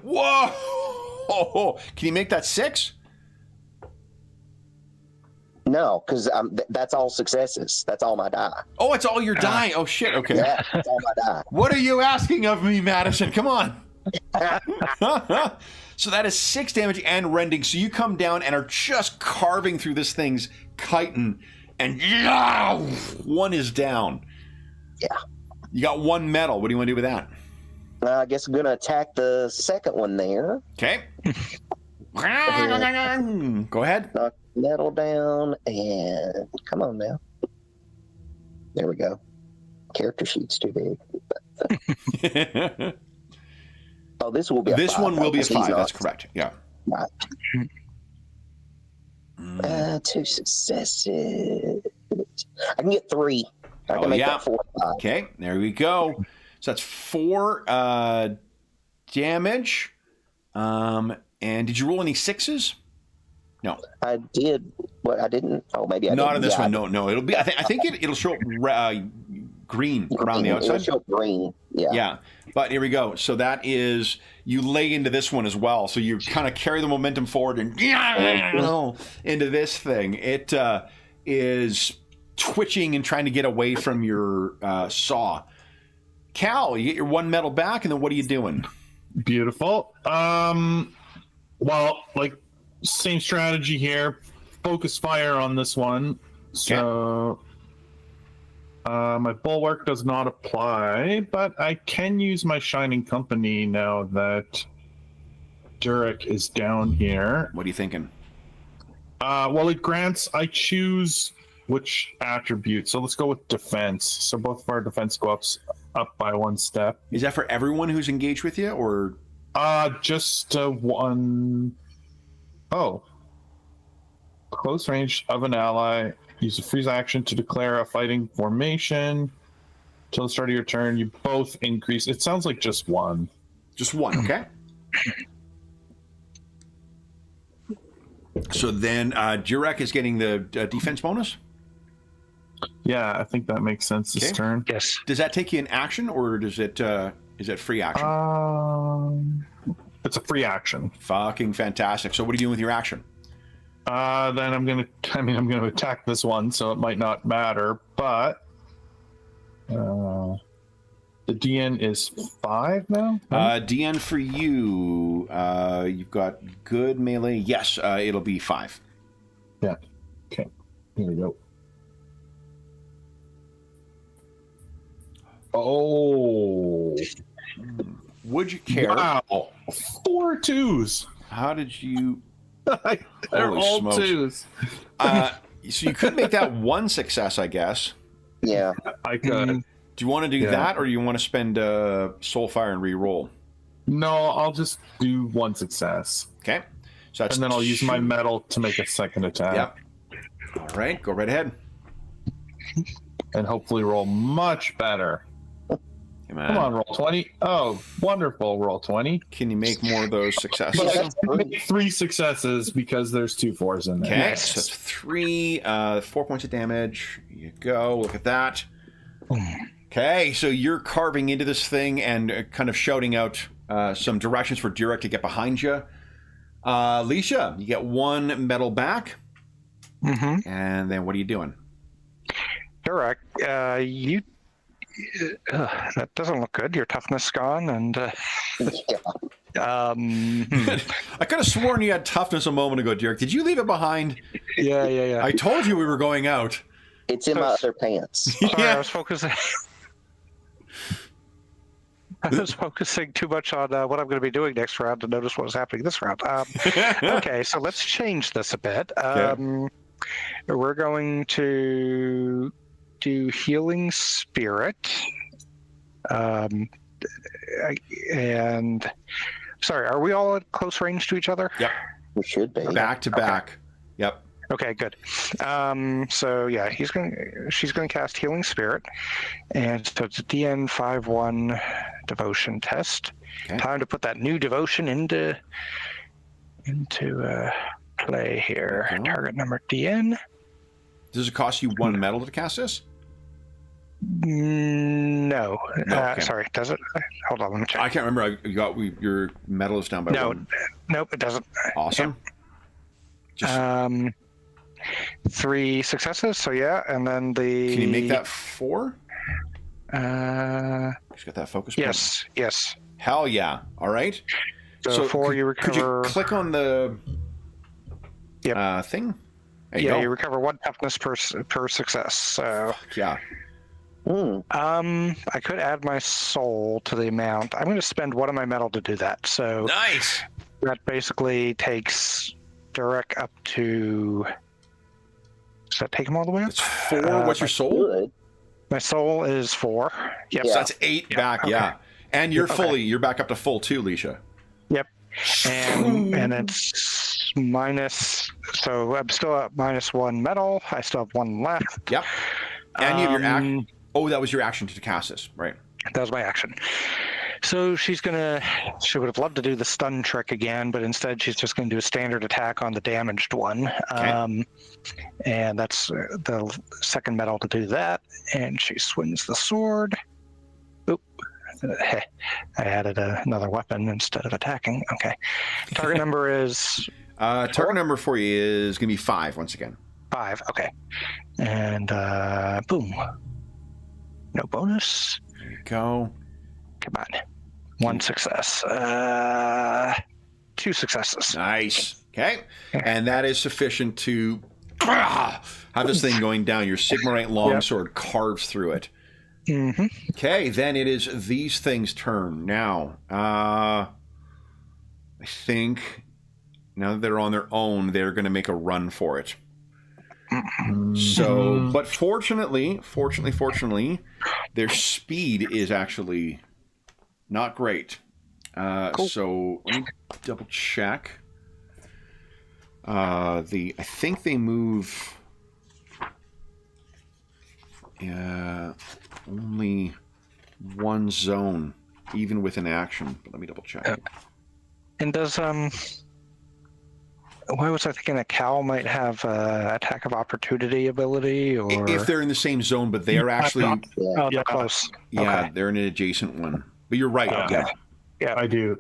Whoa! Can you make that 6? No, because that's all successes. That's all my die. Oh, it's all your die. Oh, shit. Okay. Yeah, that's all my die. What are you asking of me, Madison? Come on. So that is 6 damage and rending. So you come down and are just carving through this thing's chitin, and 1 is down. Yeah. You got 1 medal. What do you want to do with that? I guess I'm going to attack the second one there. Okay. Go ahead. Knock metal down, and come on now. There we go. Character sheet's too big. Oh, this will be a 5. This one will be a 5. That's correct. Yeah. Right. 2 successes. I can get 3. I can make that 4 or 5. Okay, there we go. So that's 4 damage. And did you roll any 6s? No. I did, but I didn't. Oh, maybe I didn't. Not on this one. No. It'll be. I think it'll show up green around the outside. It'll show up green. Yeah. Yeah. But here we go. So that is you lay into this one as well. So you kind of carry the momentum forward and into this thing. It is twitching and trying to get away from your saw. Cal, you get your 1 medal back, and then what are you doing? Beautiful. Well, like, same strategy here. Focus fire on this one. So, my bulwark does not apply, but I can use my Shining Company now that Durek is down here. What are you thinking? Well, it grants I choose which attribute? So let's go with defense. So both of our defense go up by 1 step. Is that for everyone who's engaged with you, or? Just one. Oh. Close range of an ally. Use a freeze action to declare a fighting formation. Till the start of your turn, you both increase. It sounds like just one. Just one, okay. So then Jurek is getting the defense bonus? Yeah, I think that makes sense this turn. Yes. Does that take you in action, or does it is it free action? It's a free action. Fucking fantastic. So what are you doing with your action? Then I'm gonna attack this one, so it might not matter, but the DN is 5 now? DN for you, you've got good melee. Yes, it'll be 5. Yeah. Okay. Here we go. Oh. Would you care? Wow. 4 2s. How did you... They're Holy all smokes. 2s. So you could make that 1 success, I guess. Yeah. I could. Do you want to do that, or do you want to spend Soulfire and re-roll? No, I'll just do 1 success. Okay. So that's And then I'll use my metal to make a second attack. Yep. All right, go right ahead. And hopefully roll much better. Come Come on, roll 20. Oh, wonderful, roll 20. Can you make more of those successes? But I have to make 3 successes because there's 2 4s in there. Okay, so that's 3, 4 points of damage. Here you go, look at that. Okay, so you're carving into this thing and kind of shouting out some directions for Durek to get behind you. Leisha, you get 1 medal back. Mm-hmm. And then what are you doing? Durek, that doesn't look good. Your toughness gone, and I could have sworn you had toughness a moment ago, Durek. Did you leave it behind? Yeah. I told you we were going out. It's in my other pants. Sorry, Yeah. I was focusing. I was focusing too much on what I'm going to be doing next round to notice what was happening this round. Okay, so let's change this a bit. We're going to do Healing Spirit. And sorry, are we all at close range to each other? Yep. We should be. Back to back. Yep. Okay, good. So yeah, she's going to cast Healing Spirit, and so it's a DN 5/1 devotion test. Okay. Time to put that new devotion into play here. Okay. Target number DN. Does it cost you 1 medal to cast this? No. Okay. Sorry, does it? Hold on, let me check. I can't remember. Your medal is down by 1. Nope, it doesn't. Awesome. Just, 3 successes, so yeah, and then the... can you make that 4? He's got that focus point. Yes. Hell yeah. All right. So 4, you recover... Could you click on the thing? There you go. You recover 1 toughness per success. So Yeah. I could add my soul to the amount. I'm going to spend 1 of my metal to do that. So Nice. that basically takes Durek up to... Does that take him all the way up? It's 4. What's your soul? Good. My soul is 4. Yep. So that's 8 back, okay. yeah. And you're Okay. you're back up to full too, Leisha. Yep. And it's minus... So I'm still at -1 metal. I still have 1 left. Yep. And you have your action. Oh, that was your action to cast this, right? That was my action. So she would have loved to do the stun trick again, but instead she's just going to do a standard attack on the damaged one. Okay. And that's the second medal to do that. And she swings the sword. Oop. I added another weapon instead of attacking. Okay. Target number is... Target number for you is going to be 5 once again. 5. Okay. And boom. No bonus. There you go. Come on. 1 success. 2 successes. Nice. Okay. And that is sufficient to have this thing going down. Your Sigmarite longsword carves through it. Mm-hmm. Okay, then it is these things' turn. Now, I think now that they're on their own, they're going to make a run for it. So, but fortunately, their speed is actually not great. Cool. So let me double check. I think they move only one zone, even with an action. But let me double check. And does why was I thinking a cow might have attack of opportunity ability, or If they're in the same zone, but they are actually oh, Yeah. they're close. yeah, Okay. they're in an adjacent one. But you're right. Okay. Yeah. I do.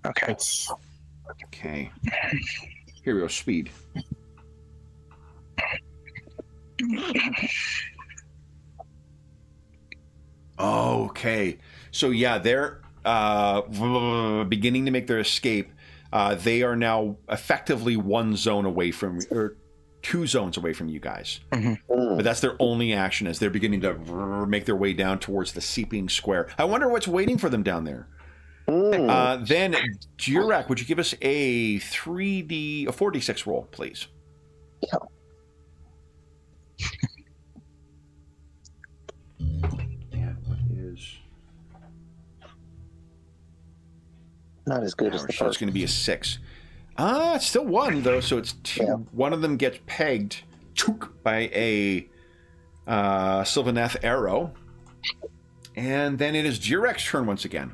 Okay. It's Okay. Here we go. Speed. Okay. So yeah, they're beginning to make their escape. They are now effectively one zone away from, or two zones away from you guys. But that's their only action as they're beginning to make their way down towards the seeping square. I wonder what's waiting for them down there. Then, Jurek, would you give us a 4d6 roll, please? Yeah. Yeah, what is... Not as good as the So it's first. going to be a 6. It's still 1, though, so it's 2. Yeah. One of them gets pegged by a Sylvaneth arrow. And then it is Jurek's turn once again.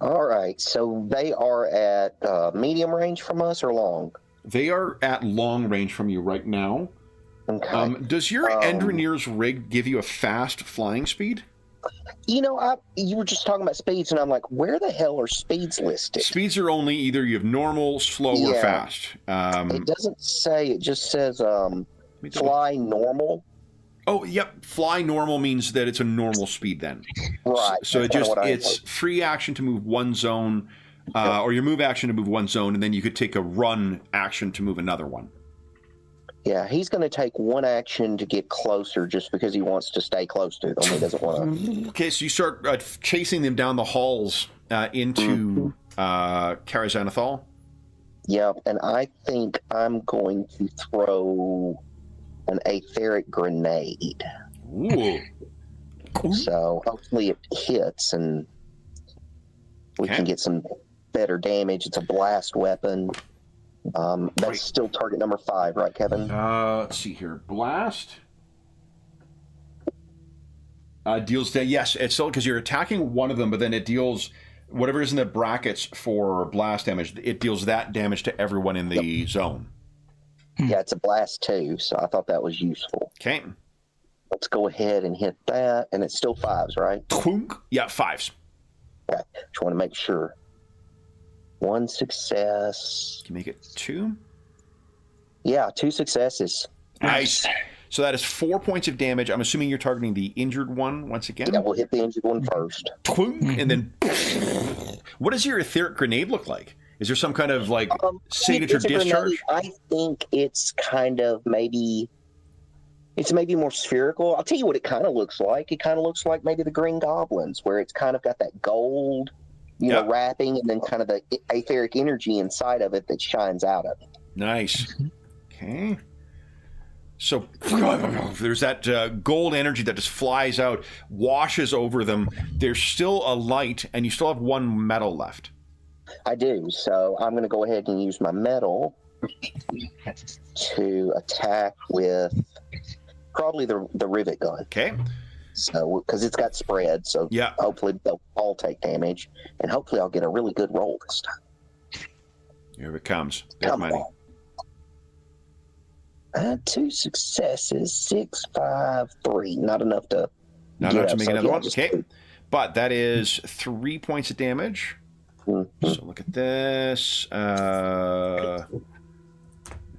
All right, so they are at medium range from us or long? They are at long range from you right now. Okay. Does your Endrinier's rig give you a fast flying speed? You know, you were just talking about speeds, and I'm like, where the hell are speeds listed? Speeds are only either you have normal, slow, or Yeah. fast. It doesn't say. It just says me double- fly normal. Oh, yep. Fly normal means that it's a normal speed then. Right. So that's kinda what I it's free action to move one zone, or your move action to move one zone, and then you could take a run action to move another one. Yeah, he's going to take one action to get closer just because he wants to stay close to them. He doesn't want to. Okay, so you start chasing them down the halls into Karaznethil. Yep, and I think I'm going to throw an etheric grenade. Ooh. So hopefully it hits and we Okay. can get some better damage. It's a blast weapon. That's Right. still target number 5, right, Kevin? Let's see here. Blast. Deals that. Yes, it's still because you're attacking one of them, but then it deals whatever is in the brackets for blast damage. It deals that damage to everyone in the zone. Yeah, it's a blast too, so I thought that was useful. Okay. Let's go ahead and hit that, and it's still 5s, right? Twunk. Yeah, 5s. Okay, just want to make sure. 1 success. Can you make it 2? Yeah, 2 successes. Nice. So that is 4 points of damage. I'm assuming you're targeting the injured one once again. Yeah, we'll hit the injured one first. Twunk, and then. What does your etheric grenade look like? Is there some kind of like signature It's a grenade. discharge? I think it's kind of maybe. It's maybe more spherical. I'll tell you what it kind of looks like. It kind of looks like maybe the Green Goblins, where it's kind of got that gold, Yep. wrapping, and then kind of the etheric energy inside of it that shines out of it. Nice. Okay. So there's that gold energy that just flies out, washes over them. There's still a light, and you still have one metal left. I do. So I'm going to go ahead and use my metal to attack with probably the rivet gun. Okay. So because it's got spread, so Yeah. hopefully they'll all take damage, and hopefully I'll get a really good roll this time. Here it comes. Big Come money. on. 2 successes, 6, 5, 3. Not enough to. Not get enough to up, make so another yeah, one. just Okay. 2. But that is 3 points of damage. Mhm. So look at this. There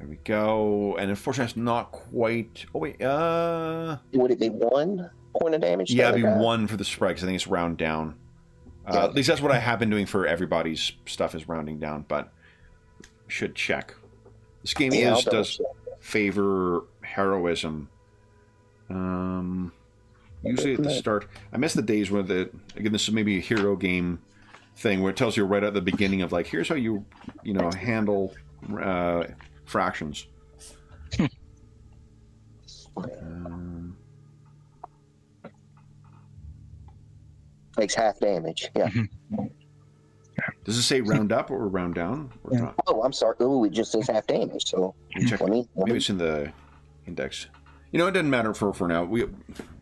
we go. And unfortunately, it's not quite. Oh wait. Would it be 1 point of damage? to Yeah, the it'd be other guy? 1 for the spread because I think it's round down. Yeah. At least that's what I have been doing for everybody's stuff is rounding down. But should check. This game Yeah, I'll does double favor heroism. Usually at the start, I miss the days where again, this is maybe a hero game thing where it tells you right at the beginning of like, here's how you handle fractions. Takes half damage. Yeah. Does it say round up or round down? Or Yeah. not? Oh, I'm sorry. Oh, it just says half damage. So Let me check. let me- Maybe it's in the index. You know, it doesn't matter for now.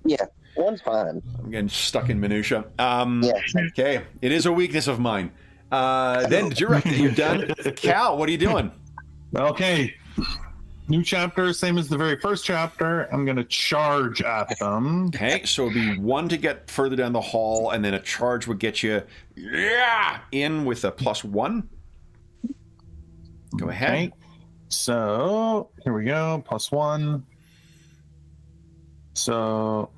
yeah, one's fine. I'm getting stuck in minutia. Yeah. Okay, it is a weakness of mine. Then Jurek, you're done. Cal, what are you doing? Okay. New chapter, same as the very first chapter. I'm going to charge at them. Okay, so it'd be 1 to get further down the hall, and then a charge would get you in with a +1. Go ahead. Okay. So here we go. +1. So.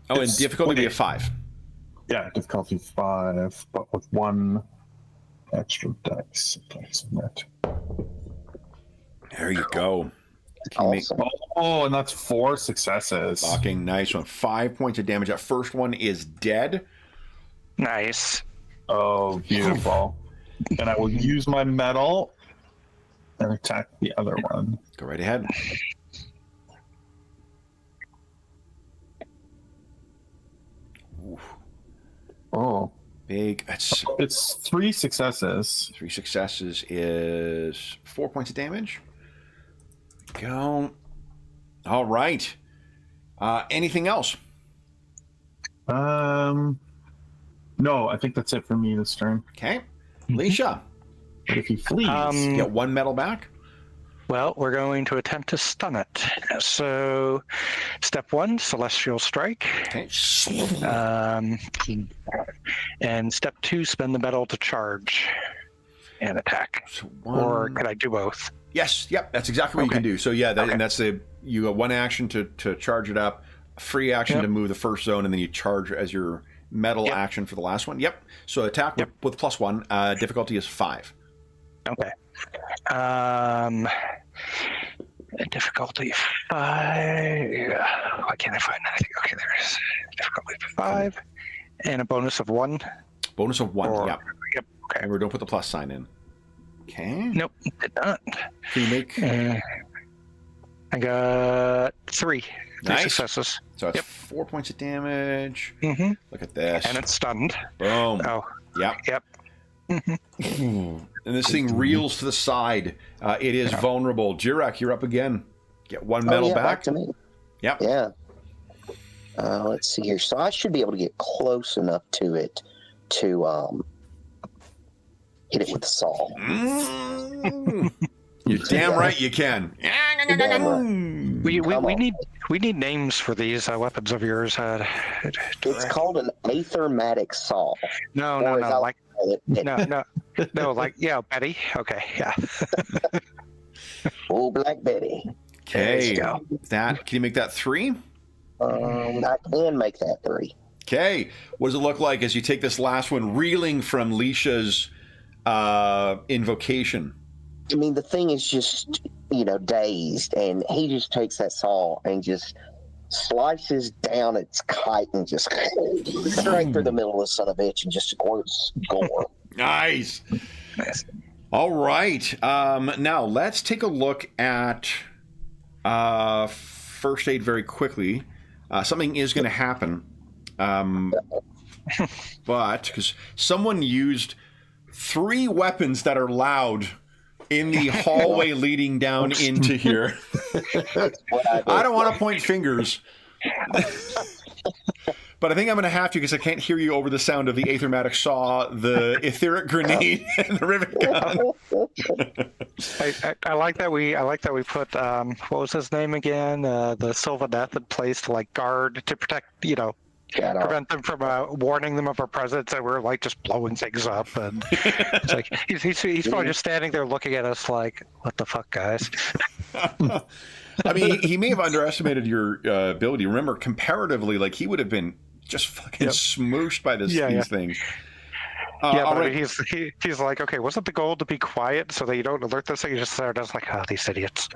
Oh, and it's- difficulty wait. of 5. Yeah, difficulty 5, but with 1 extra dice. There you go. Can you make Awesome. Oh, and that's 4 successes. fucking nice one. 5 points of damage. That first one is dead. Nice. Oh, beautiful. And I will use my metal and attack the other one. Go right ahead. Ooh, Oh, big. That's it's 3 successes. 3 successes is 4 points of damage. Go. All right. Anything else? No, I think that's it for me this turn. Okay. Leisha, But if he flees, get 1 medal back. Well, we're going to attempt to stun it. So, step 1, Celestial Strike. Okay. And step 2, spend the metal to charge and attack. So Or 1. could I do both? Yes. Yep. That's exactly what you Okay. can do. So yeah, Okay. and that's you got 1 action to charge it up, a free action Yep. to move the first zone, and then you charge as your metal Yep. action for the last one. Yep. So attack with +1. Difficulty is 5. Okay. Difficulty 5. Why can't I find anything? Okay, there it is. Difficulty 5. And a bonus of 1. Bonus of 1. Or- Yep. Yep. Okay. Remember, don't put the plus sign in. Okay. Nope, did not. Can you make? I got 3. 3 Nice. successes. So it's Yep. 4 points of damage. Mm-hmm. Look at this. And it's stunned. Boom. Oh, Yep. yep. And this thing reels to the side. It is vulnerable. Jirek, you're up again. Get 1 medal back back. to me. Yep. Yeah. Let's see here. So I should be able to get close enough to it to hit it with the saw. You're damn right you can. We Come on. need names for these weapons of yours. It's called an aethermatic saw. No, Or as I like call it, no, like Betty. Okay, yeah. Oh, Black Betty. Okay. There That can you make that 3? I can make that 3. Okay. What does it look like as you take this last one, reeling from Leisha's invocation? I mean, the thing is just, dazed, and he just takes that saw and just slices down its kite and just straight through the middle of the son of a bitch and just squirts gore. Nice. Nice. All right. Now let's take a look at first aid very quickly. Something is going to happen, but because someone used 3 weapons that are loud in the hallway leading down into here. I don't want to point fingers. But I think I'm going to have to because I can't hear you over the sound of the aethermatic saw, the etheric grenade, and the rivet gun. I like that we put what was his name again? The Silva Death in place to guard to protect prevent them from warning them of our presence, and we're just blowing things up, and it's like he's probably just standing there looking at us like, what the fuck, guys? I mean, he may have underestimated your ability. Remember, comparatively, he would have been just fucking smooshed by these things. But I mean, he's like, okay, wasn't the goal to be quiet so that you don't alert this thing? You just start as these idiots.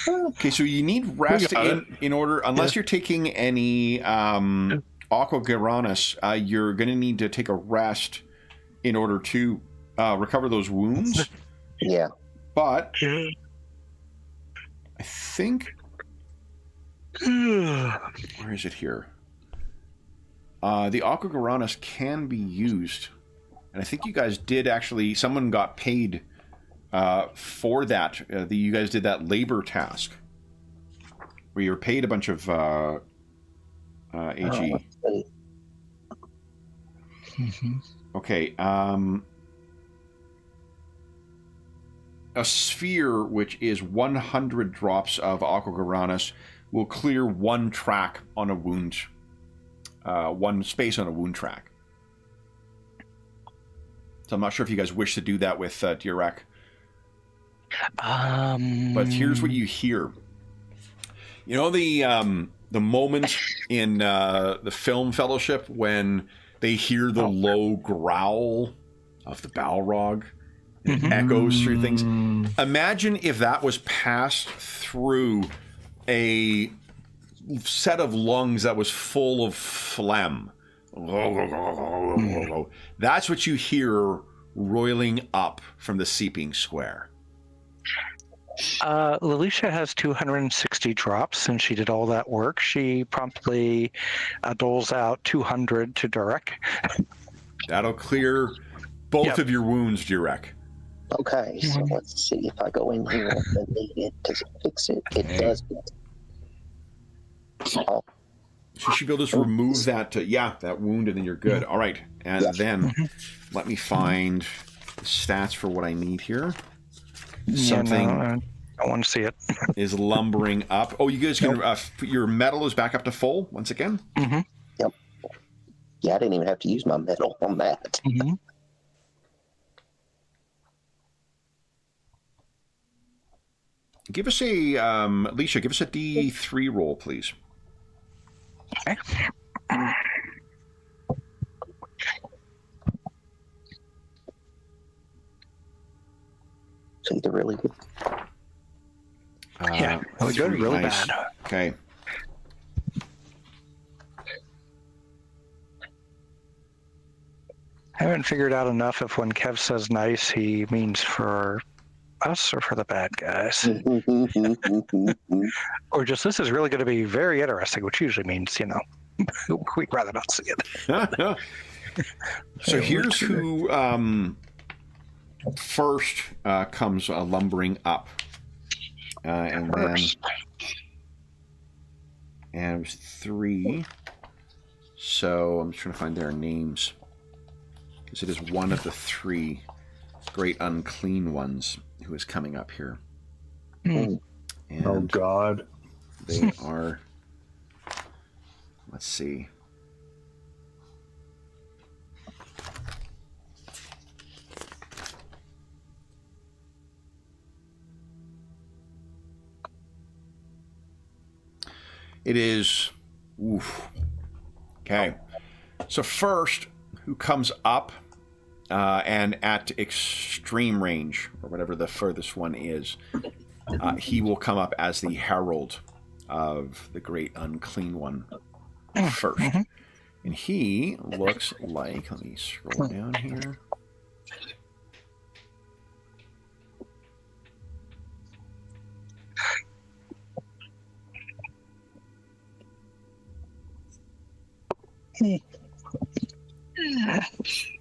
Okay, so you need rest in order, unless you're taking any Aqua Garanus, you're going to need to take a rest in order to recover those wounds. Yeah. But I think... Where is it here? The Aqua Garanas can be used. And I think you guys did actually... Someone got paid for that. You guys did that labor task. Where you were paid a bunch of AG. Okay. A sphere, which is 100 drops of Aqua Garanas, will clear one track on a wound. One space on a wound track. So I'm not sure if you guys wish to do that with Direk. But here's what you hear. You know the moment in the film Fellowship when they hear the low growl of the Balrog? It echoes through things. Imagine if that was passed through a set of lungs that was full of phlegm. That's what you hear roiling up from the seeping square. Lalicia has 260 drops, and she did all that work. She promptly doles out 200 to Durek. That'll clear both of your wounds, Durek. Okay, so let's see if I go in here and need it. Does it fix it? It does. Oh. So you should be able to just remove that, that wound, and then you're good. All right, and then let me find the stats for what I need here. Something I want to see it. is lumbering up. Oh, you guys can. Your metal is back up to full once again. Yep. Yeah, I didn't even have to use my metal on that. Give us a Alicia. Give us a D3 roll, please. Okay. It's either really good. Yeah, really good, really bad. Okay. I haven't figured out enough if when Kev says nice, he means for us or for the bad guys. Or just, this is really going to be very interesting, which usually means, we'd rather not see it. So here's who first comes lumbering up. And First. then it was 3. So I'm just trying to find their names. Because it is one of the 3 great unclean ones who is coming up here. And oh, God. They are... Let's see. It is... Oof. Okay. So first, who comes up and at extreme range, or whatever the furthest one is, he will come up as the herald of the great unclean one first. And he looks like... Let me scroll down here.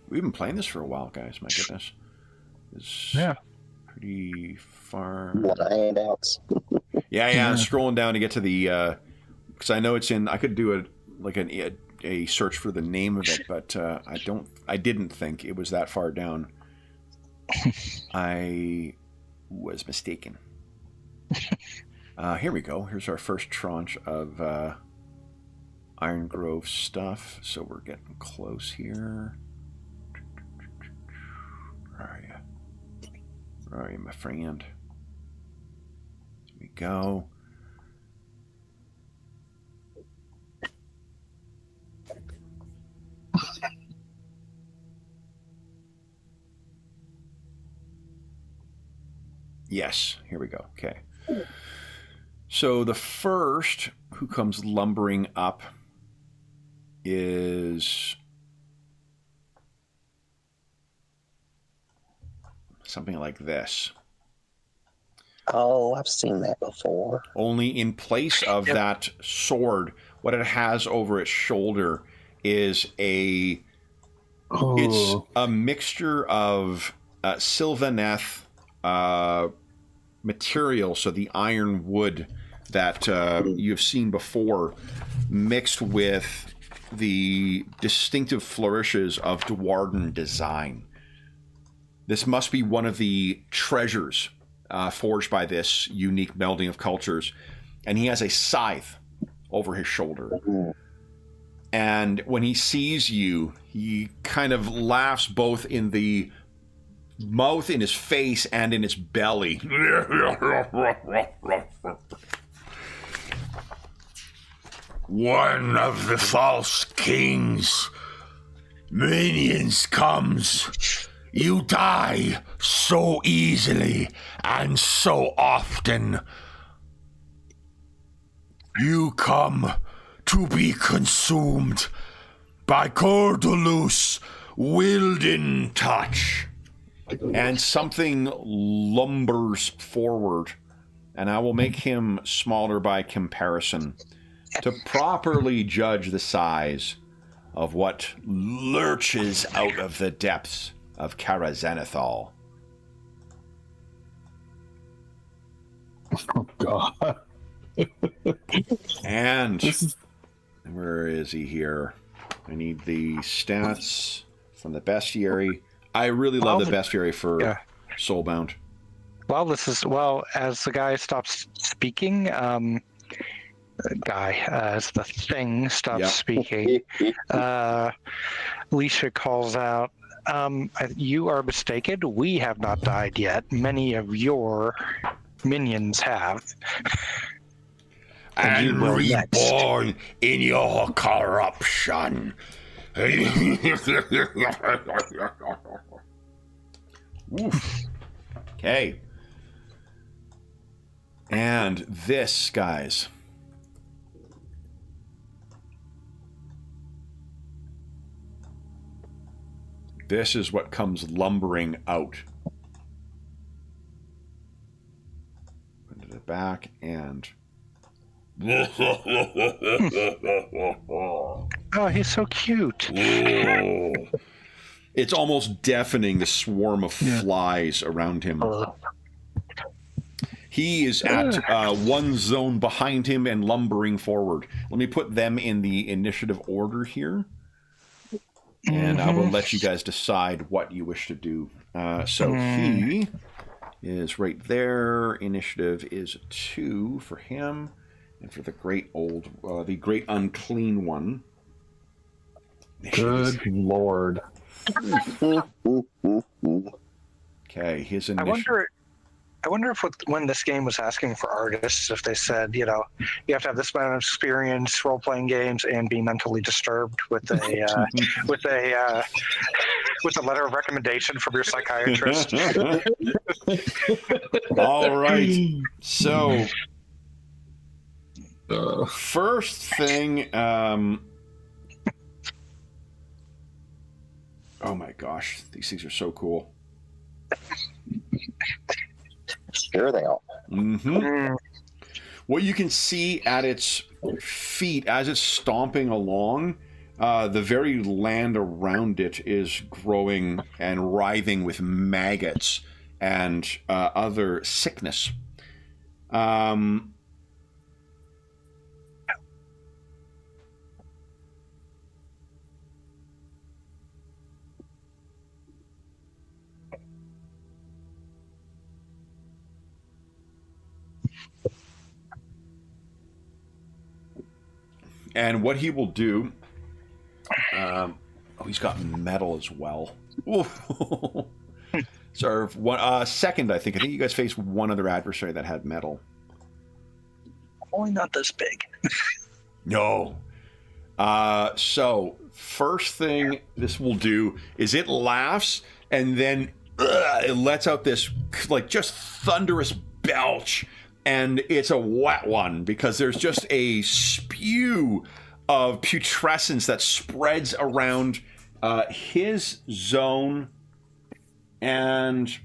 We've been playing this for a while, guys. My goodness. It's pretty far. A lot of handouts. Yeah. I'm scrolling down to get to the... Because I know it's in... I could do a search for the name of it, but I didn't think it was that far down. I was mistaken. Here we go. Here's our first tranche of Iron Grove stuff. So we're getting close here. Where are you? Where are you, my friend? Here we go. Yes, here we go. Okay. So the first who comes lumbering up is something like this. Oh, I've seen that before. Only in place of that sword, what it has over its shoulder is it's a mixture of Sylvaneth material, so the iron wood that you've seen before, mixed with the distinctive flourishes of Dwarden design. This must be one of the treasures forged by this unique melding of cultures. And he has a scythe over his shoulder. And when he sees you, he kind of laughs both in the mouth, in his face, and in his belly. One of the false king's minions comes. You die so easily and so often. You come to be consumed by Cordulus Wilden Touch. And something lumbers forward, and I will make him smaller by comparison to properly judge the size of what lurches out of the depths of Karaznethil. Oh, God. And where is he here? I need the stats from the bestiary. I really love the bestiary for Soulbound. As the guy stops speaking, as the thing stops speaking, Alicia calls out, you are mistaken. We have not died yet. Many of your minions have. And reborn in your corruption. Oof. Okay. And this, guys. This is what comes lumbering out. Into the back and... Oh, he's so cute. Whoa. It's almost deafening, the swarm of flies around him. He is at one zone behind him and lumbering forward. Let me put them in the initiative order here. And I will let you guys decide what you wish to do. He is right there. Initiative is 2 for him. And for the great unclean one. Good Lord. Okay, his initiative. I wonder if when this game was asking for artists, if they said, you have to have this amount of experience role-playing games and be mentally disturbed with a with a letter of recommendation from your psychiatrist. All right. So, first thing. Oh my gosh, these things are so cool. Sure they are. Mm-hmm. What you can see at its feet as it's stomping along, the very land around it is growing and writhing with maggots and other sickness. And what he will do, he's got metal as well. So second, I think you guys faced one other adversary that had metal. Only not this big. No. So first thing this will do is it laughs and then it lets out this just thunderous belch. And it's a wet one because there's just a spew of putrescence that spreads around his zone. And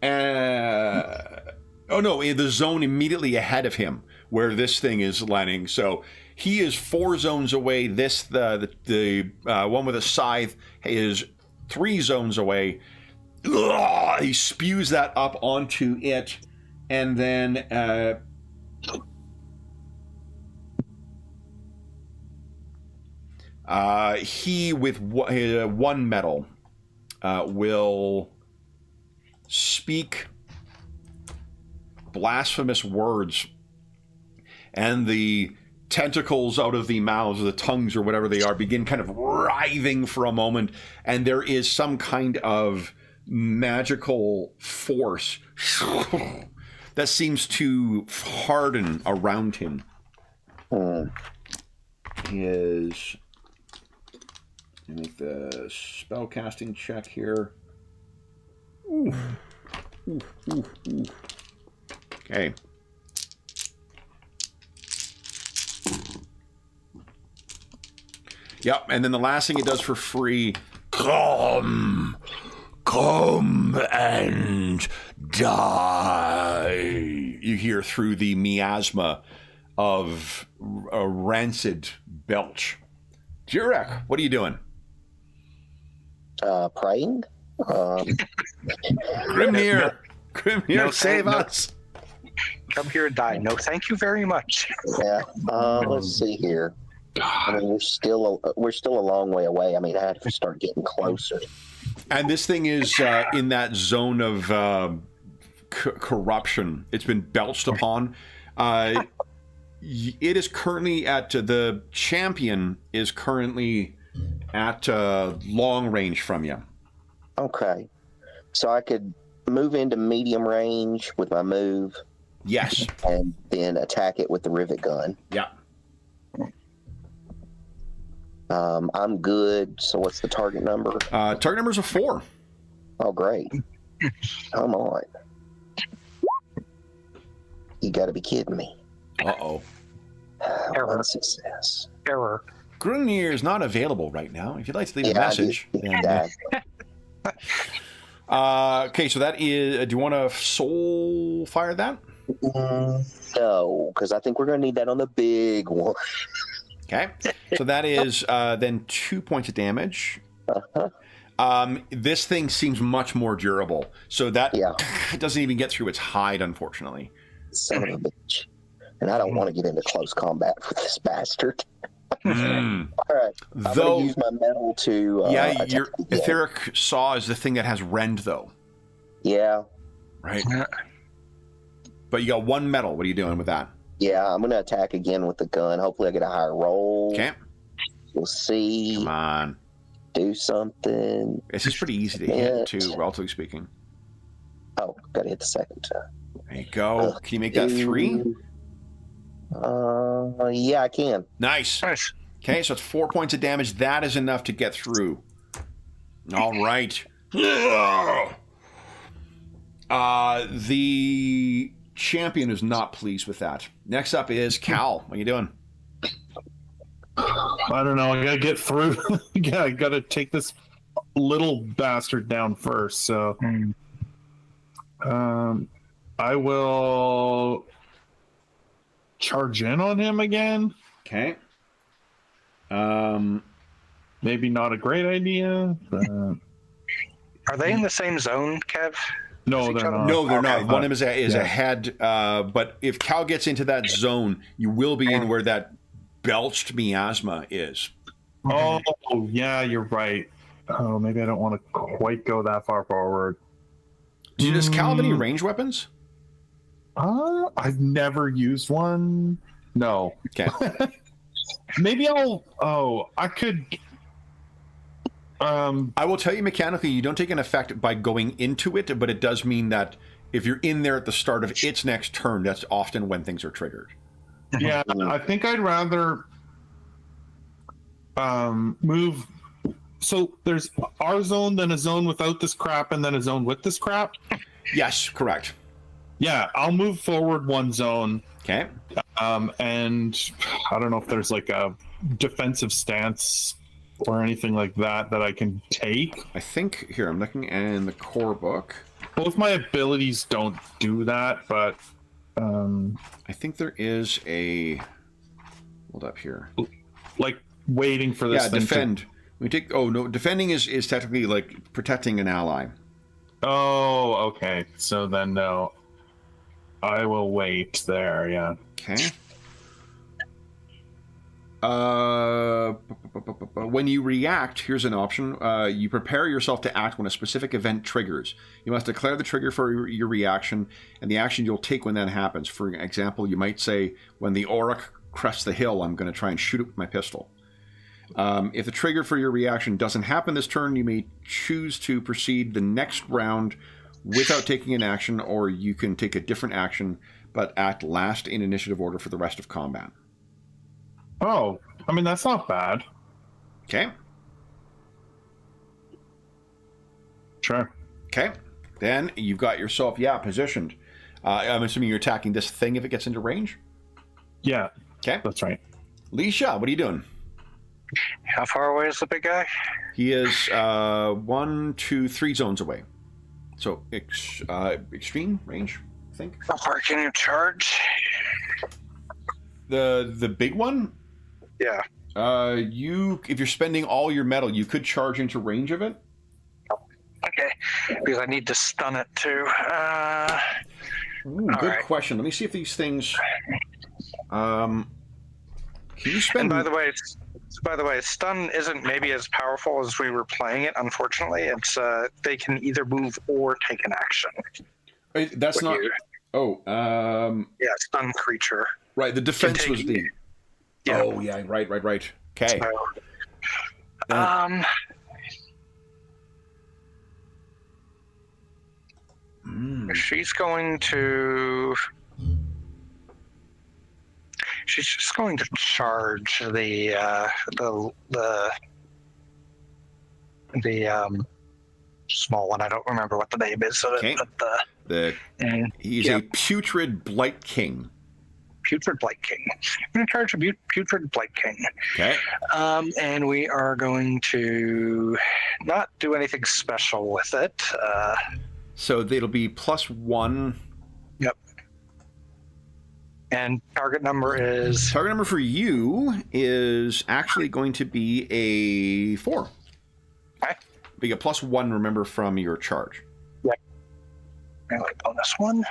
Oh no, in the zone immediately ahead of him where this thing is landing. So he is 4 zones away. The one with a scythe is 3 zones away. Ugh, he spews that up onto it, and then he with one metal will speak blasphemous words, and the tentacles out of the mouths, or the tongues, or whatever they are, begin kind of writhing for a moment, and there is some kind of magical force that seems to harden around him. Is make the spellcasting check here. Ooh. Ooh, ooh, ooh. Okay. Yep, and then the last thing it does for free. Come and die. You hear through the miasma of a rancid belch. Jurek, what are you doing? Praying. Grimnir, No, save no. us. Come here and die. No, thank you very much. Yeah. Let's see here. I mean, we're still a long way away. I mean, I had to start getting closer. And this thing is in that zone of corruption. It's been belched upon. It is currently at the champion is currently at long range from you. Okay. So I could move into medium range with my move Yes. and then attack it with the rivet gun. Yeah. I'm good. So what's the target number? Target number is a 4. Oh, great. Come on. You got to be kidding me. Uh-oh. Error. One success. Error. Grimnir is not available right now. If you'd like to leave a Yeah, message. then, okay, so that is... do you want to soul fire that? No, because I think we're going to need that on the big one. Okay. So that is then 2 points of damage. Uh-huh. This thing seems much more durable. So that Yeah. doesn't even get through its hide, unfortunately. Son of a bitch. And I don't want to get into close combat with this bastard. Mm. All right. I'm Though, going to use my metal to... yeah, attack your again. etheric saw is the thing that has rend, though. Yeah. Right? But you got 1 metal. What are you doing with that? Yeah, I'm going to attack again with the gun. Hopefully I get a higher roll. Okay. We'll see. Come on. Do something. This is pretty easy to hit, too, relatively speaking. Oh, got to hit the second time. There you go. Can you make that 3? Yeah, I can. Nice. Nice. Okay, so it's 4 points of damage. That is enough to get through. All right. The champion is not pleased with that. Next up is Cal. What are you doing? I don't know. I gotta get through. Yeah, I gotta take this little bastard down first. So, I will charge in on him again. Okay. Maybe not a great idea. But... Are they in the same zone, Kev? No, they're not. No, they're not. Okay. One of them is ahead. But if Cal gets into that zone, you will be in where that belched miasma is. Oh, yeah, you're right. Oh, maybe I don't want to quite go that far forward. Does Cal have any range weapons? I've never used one. No. Okay. Maybe I'll. Oh, I could. I will tell you mechanically, you don't take an effect by going into it, but it does mean that if you're in there at the start of its next turn, that's often when things are triggered. Yeah, I think I'd rather move. So there's our zone, then a zone without this crap, and then a zone with this crap. Yes, correct. Yeah, I'll move forward 1 zone. Okay. And I don't know if there's like a defensive stance or anything like that that I can take. I think, here, I'm looking in the core book. Both my abilities don't do that, but I think there is a... Hold up here. like waiting for this thing defend. We take... Oh, no. Defending is technically like protecting an ally. Oh, okay. So then, no. I will wait there, yeah. Okay. When you react, here's an option. You prepare yourself to act when a specific event triggers. You must declare the trigger for your reaction and the action you'll take when that happens. For example, you might say, when the Auric crests the hill, I'm going to try and shoot it with my pistol. If the trigger for your reaction doesn't happen this turn, you may choose to proceed the next round without taking an action, or you can take a different action, but act last in initiative order for the rest of combat. Oh, I mean, that's not bad. Okay. Sure. Okay. Then you've got yourself, positioned. I'm assuming you're attacking this thing if it gets into range? Yeah. Okay. That's right. Lisha, what are you doing? How far away is the big guy? He is 1, 2, 3 zones away. So extreme range, I think. How far can you charge? The big one? Yeah. If you're spending all your metal, you could charge into range of it. Okay. Because I need to stun it too. Good question. Let me see if these things. Can you spend? And by the way, stun isn't maybe as powerful as we were playing it. Unfortunately, it's they can either move or take an action. That's not. Yeah, stun creature. Right. The defense was the. Yeah. Oh yeah. Right. Okay. So, she's going to. She's just going to charge the small one. I don't remember what the name is of it. But he's a putrid blight king. Putrid Blight King. I'm going to charge a Putrid Blight King. Okay. And we are going to not do anything special with it. So it'll be +1. Yep. And target number is... Target number for you is actually going to be a 4. Okay. But you get +1, remember, from your charge. Yep. And bonus 1.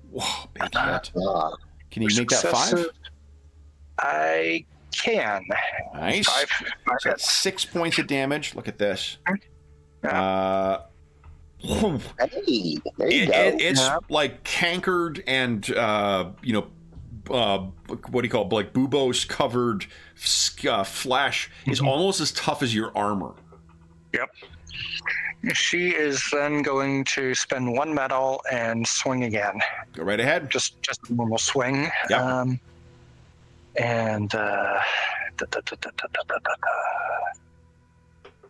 Whoa, big hit. Can you make that 5? I can. Nice. 5. So that's 6 points of damage. Look at this. Hey, there you go. It's like cankered and what do you call it? Like buboes covered flesh is almost as tough as your armor. Yep. She is then going to spend 1 metal and swing again. Go right ahead. Just a normal swing. Yep.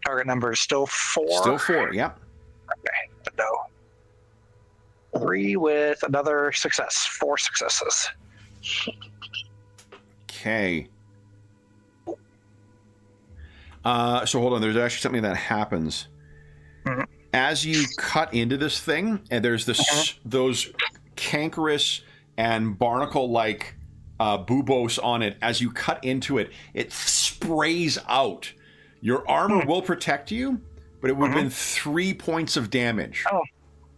Target number is still 4. Still 4, yep. Okay, but no. 3 with another success. 4 successes. Okay. So hold on. There's actually something that happens. Mm-hmm. As you cut into this thing, and there's this those cankerous and barnacle-like buboes on it. As you cut into it, it sprays out. Your armor will protect you, but it would have been 3 points of damage. Oh,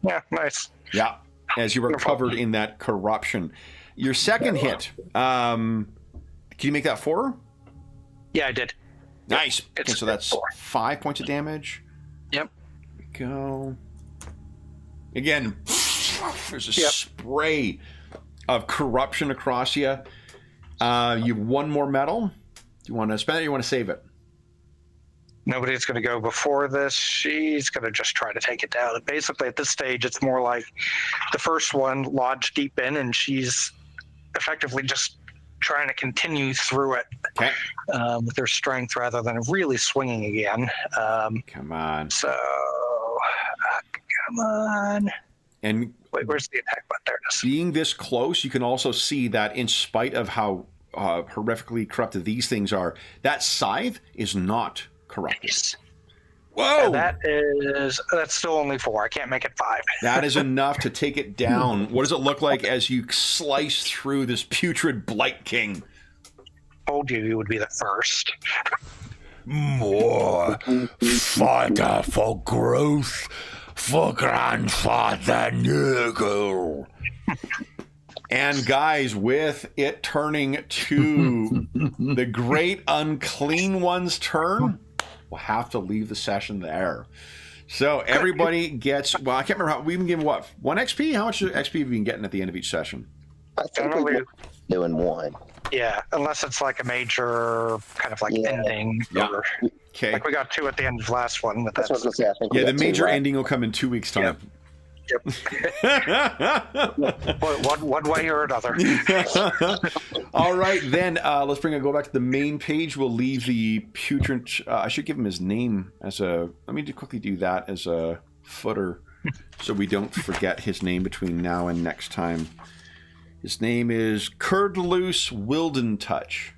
yeah, nice. Yeah, as you were covered in that corruption. Your second hit, can you make that 4? Yeah, I did. Nice. Okay, so that's 4. 5 points of damage. Yep. Here we go. Again, there's a spray of corruption across you. You have 1 more metal. Do you want to spend it or you want to save it? Nobody's going to go before this. She's going to just try to take it down. And basically, at this stage, it's more like the first one lodged deep in, and she's effectively just trying to continue through it with her strength rather than really swinging again. Come on. So, come on. And wait, where's the attack button? There it is. Being this close, you can also see that in spite of how horrifically corrupted these things are, that scythe is not corrupted. Nice. Whoa! And that's still only 4. I can't make it 5. That is enough to take it down. What does it look like as you slice through this putrid Blight King? Told you would be the first. More fodder for growth for Grandfather Nurgle. And guys, with it turning to the Great Unclean One's turn, we'll have to leave the session there. So everybody gets, well, I can't remember how, we've been given what, 1 XP? How much XP have we been getting at the end of each session? I think we're doing 1. Yeah, unless it's like a major kind of like ending. Yeah. Or, Okay. like we got 2 at the end of last one. But That's what I was going to say. I think we Yeah, the got 2, major right? ending will come in 2 weeks' time. one way or another. All right, then let's go back to the main page. We'll leave the putrid. I should give him his name as a. Let me quickly do that as a footer, so we don't forget his name between now and next time. His name is Curdloose Wilden Touch.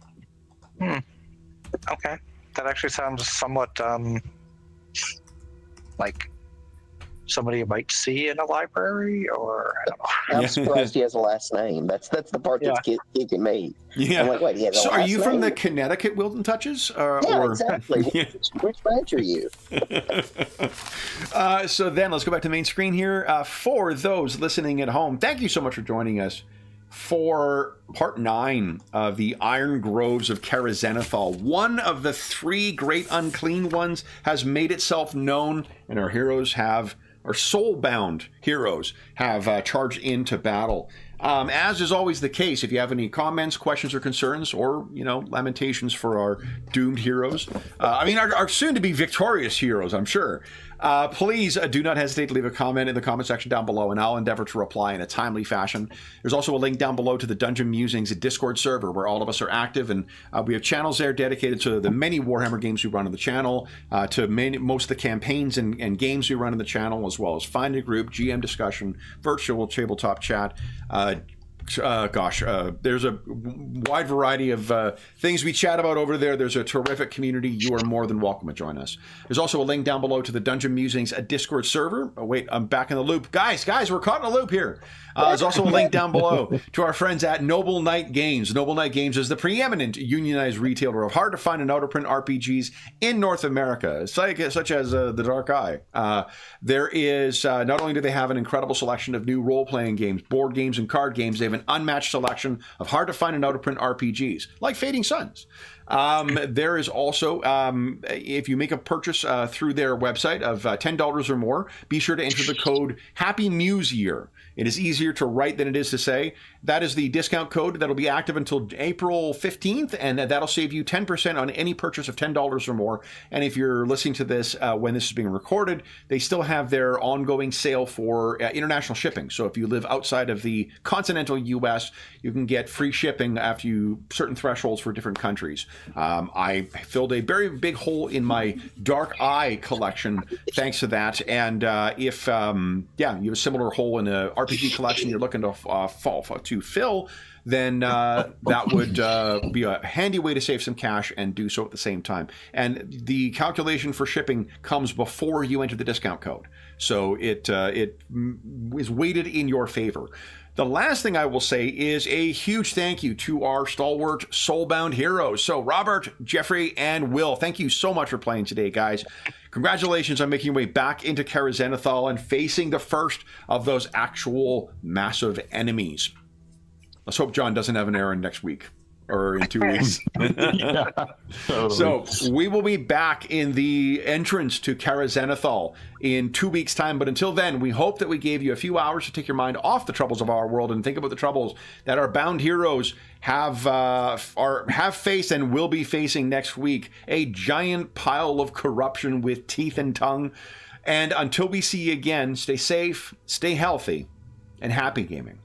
Okay, that actually sounds somewhat like somebody you might see in a library, or I don't know. I'm surprised he has a last name. That's the part that's kicking me. Yeah. I'm like, wait, he has a So, are last you from name? the Connecticut Wilden Touches? Yeah, exactly. Yeah. Which branch are you? So then let's go back to the main screen here. For those listening at home, thank you so much for joining us for part 9 of the Iron Groves of Karaznethil. One of the 3 great unclean ones has made itself known, and our soul-bound heroes have charged into battle. As is always the case, if you have any comments, questions, or concerns, or, lamentations for our doomed heroes, our soon-to-be victorious heroes, I'm sure, please do not hesitate to leave a comment in the comment section down below, and I'll endeavor to reply in a timely fashion. There's also a link down below to the Dungeon Musings Discord server, where all of us are active, and we have channels there dedicated to the many Warhammer games we run on the channel, to most of the campaigns and games we run on the channel, as well as Find a Group, GM discussion, virtual tabletop chat. There's a wide variety of things we chat about over there. There's a terrific community. You are more than welcome to join us. There's also a link down below to the Dungeon Musings Discord server. Oh, wait, I'm back in the loop. Guys, we're caught in a loop here. There's also a link down below to our friends at Noble Knight Games. Noble Knight Games is the preeminent unionized retailer of hard-to-find and out-of-print RPGs in North America, such as The Dark Eye. There is, not only do they have an incredible selection of new role-playing games, board games, and card games, they have an unmatched selection of hard-to-find and out-of-print RPGs, like Fading Suns. There is also, if you make a purchase through their website of $10 or more, be sure to enter the code Happy Muse Year. It is easier to write than it is to say. That is the discount code that'll be active until April 15th, and that'll save you 10% on any purchase of $10 or more. And if you're listening to this when this is being recorded, they still have their ongoing sale for international shipping. So if you live outside of the continental U.S., you can get free shipping after certain thresholds for different countries. I filled a very big hole in my Dark Eye collection thanks to that. And if you have a similar hole in a RPG collection you're looking to fill, then that would be a handy way to save some cash and do so at the same time. And the calculation for shipping comes before you enter the discount code, so it is weighted in your favor. The last thing I will say is a huge thank you to our stalwart soulbound heroes. So Robert, Jeffrey, and Will, thank you so much for playing today, guys. Congratulations on making your way back into Karaznethil and facing the first of those actual massive enemies. Let's hope John doesn't have an errand next week or in 2 weeks. Yeah, totally. So we will be back in the entrance to Karaznethil in 2 weeks' time. But until then, we hope that we gave you a few hours to take your mind off the troubles of our world and think about the troubles that our bound heroes have faced and will be facing next week. A giant pile of corruption with teeth and tongue. And until we see you again, stay safe, stay healthy, and happy gaming.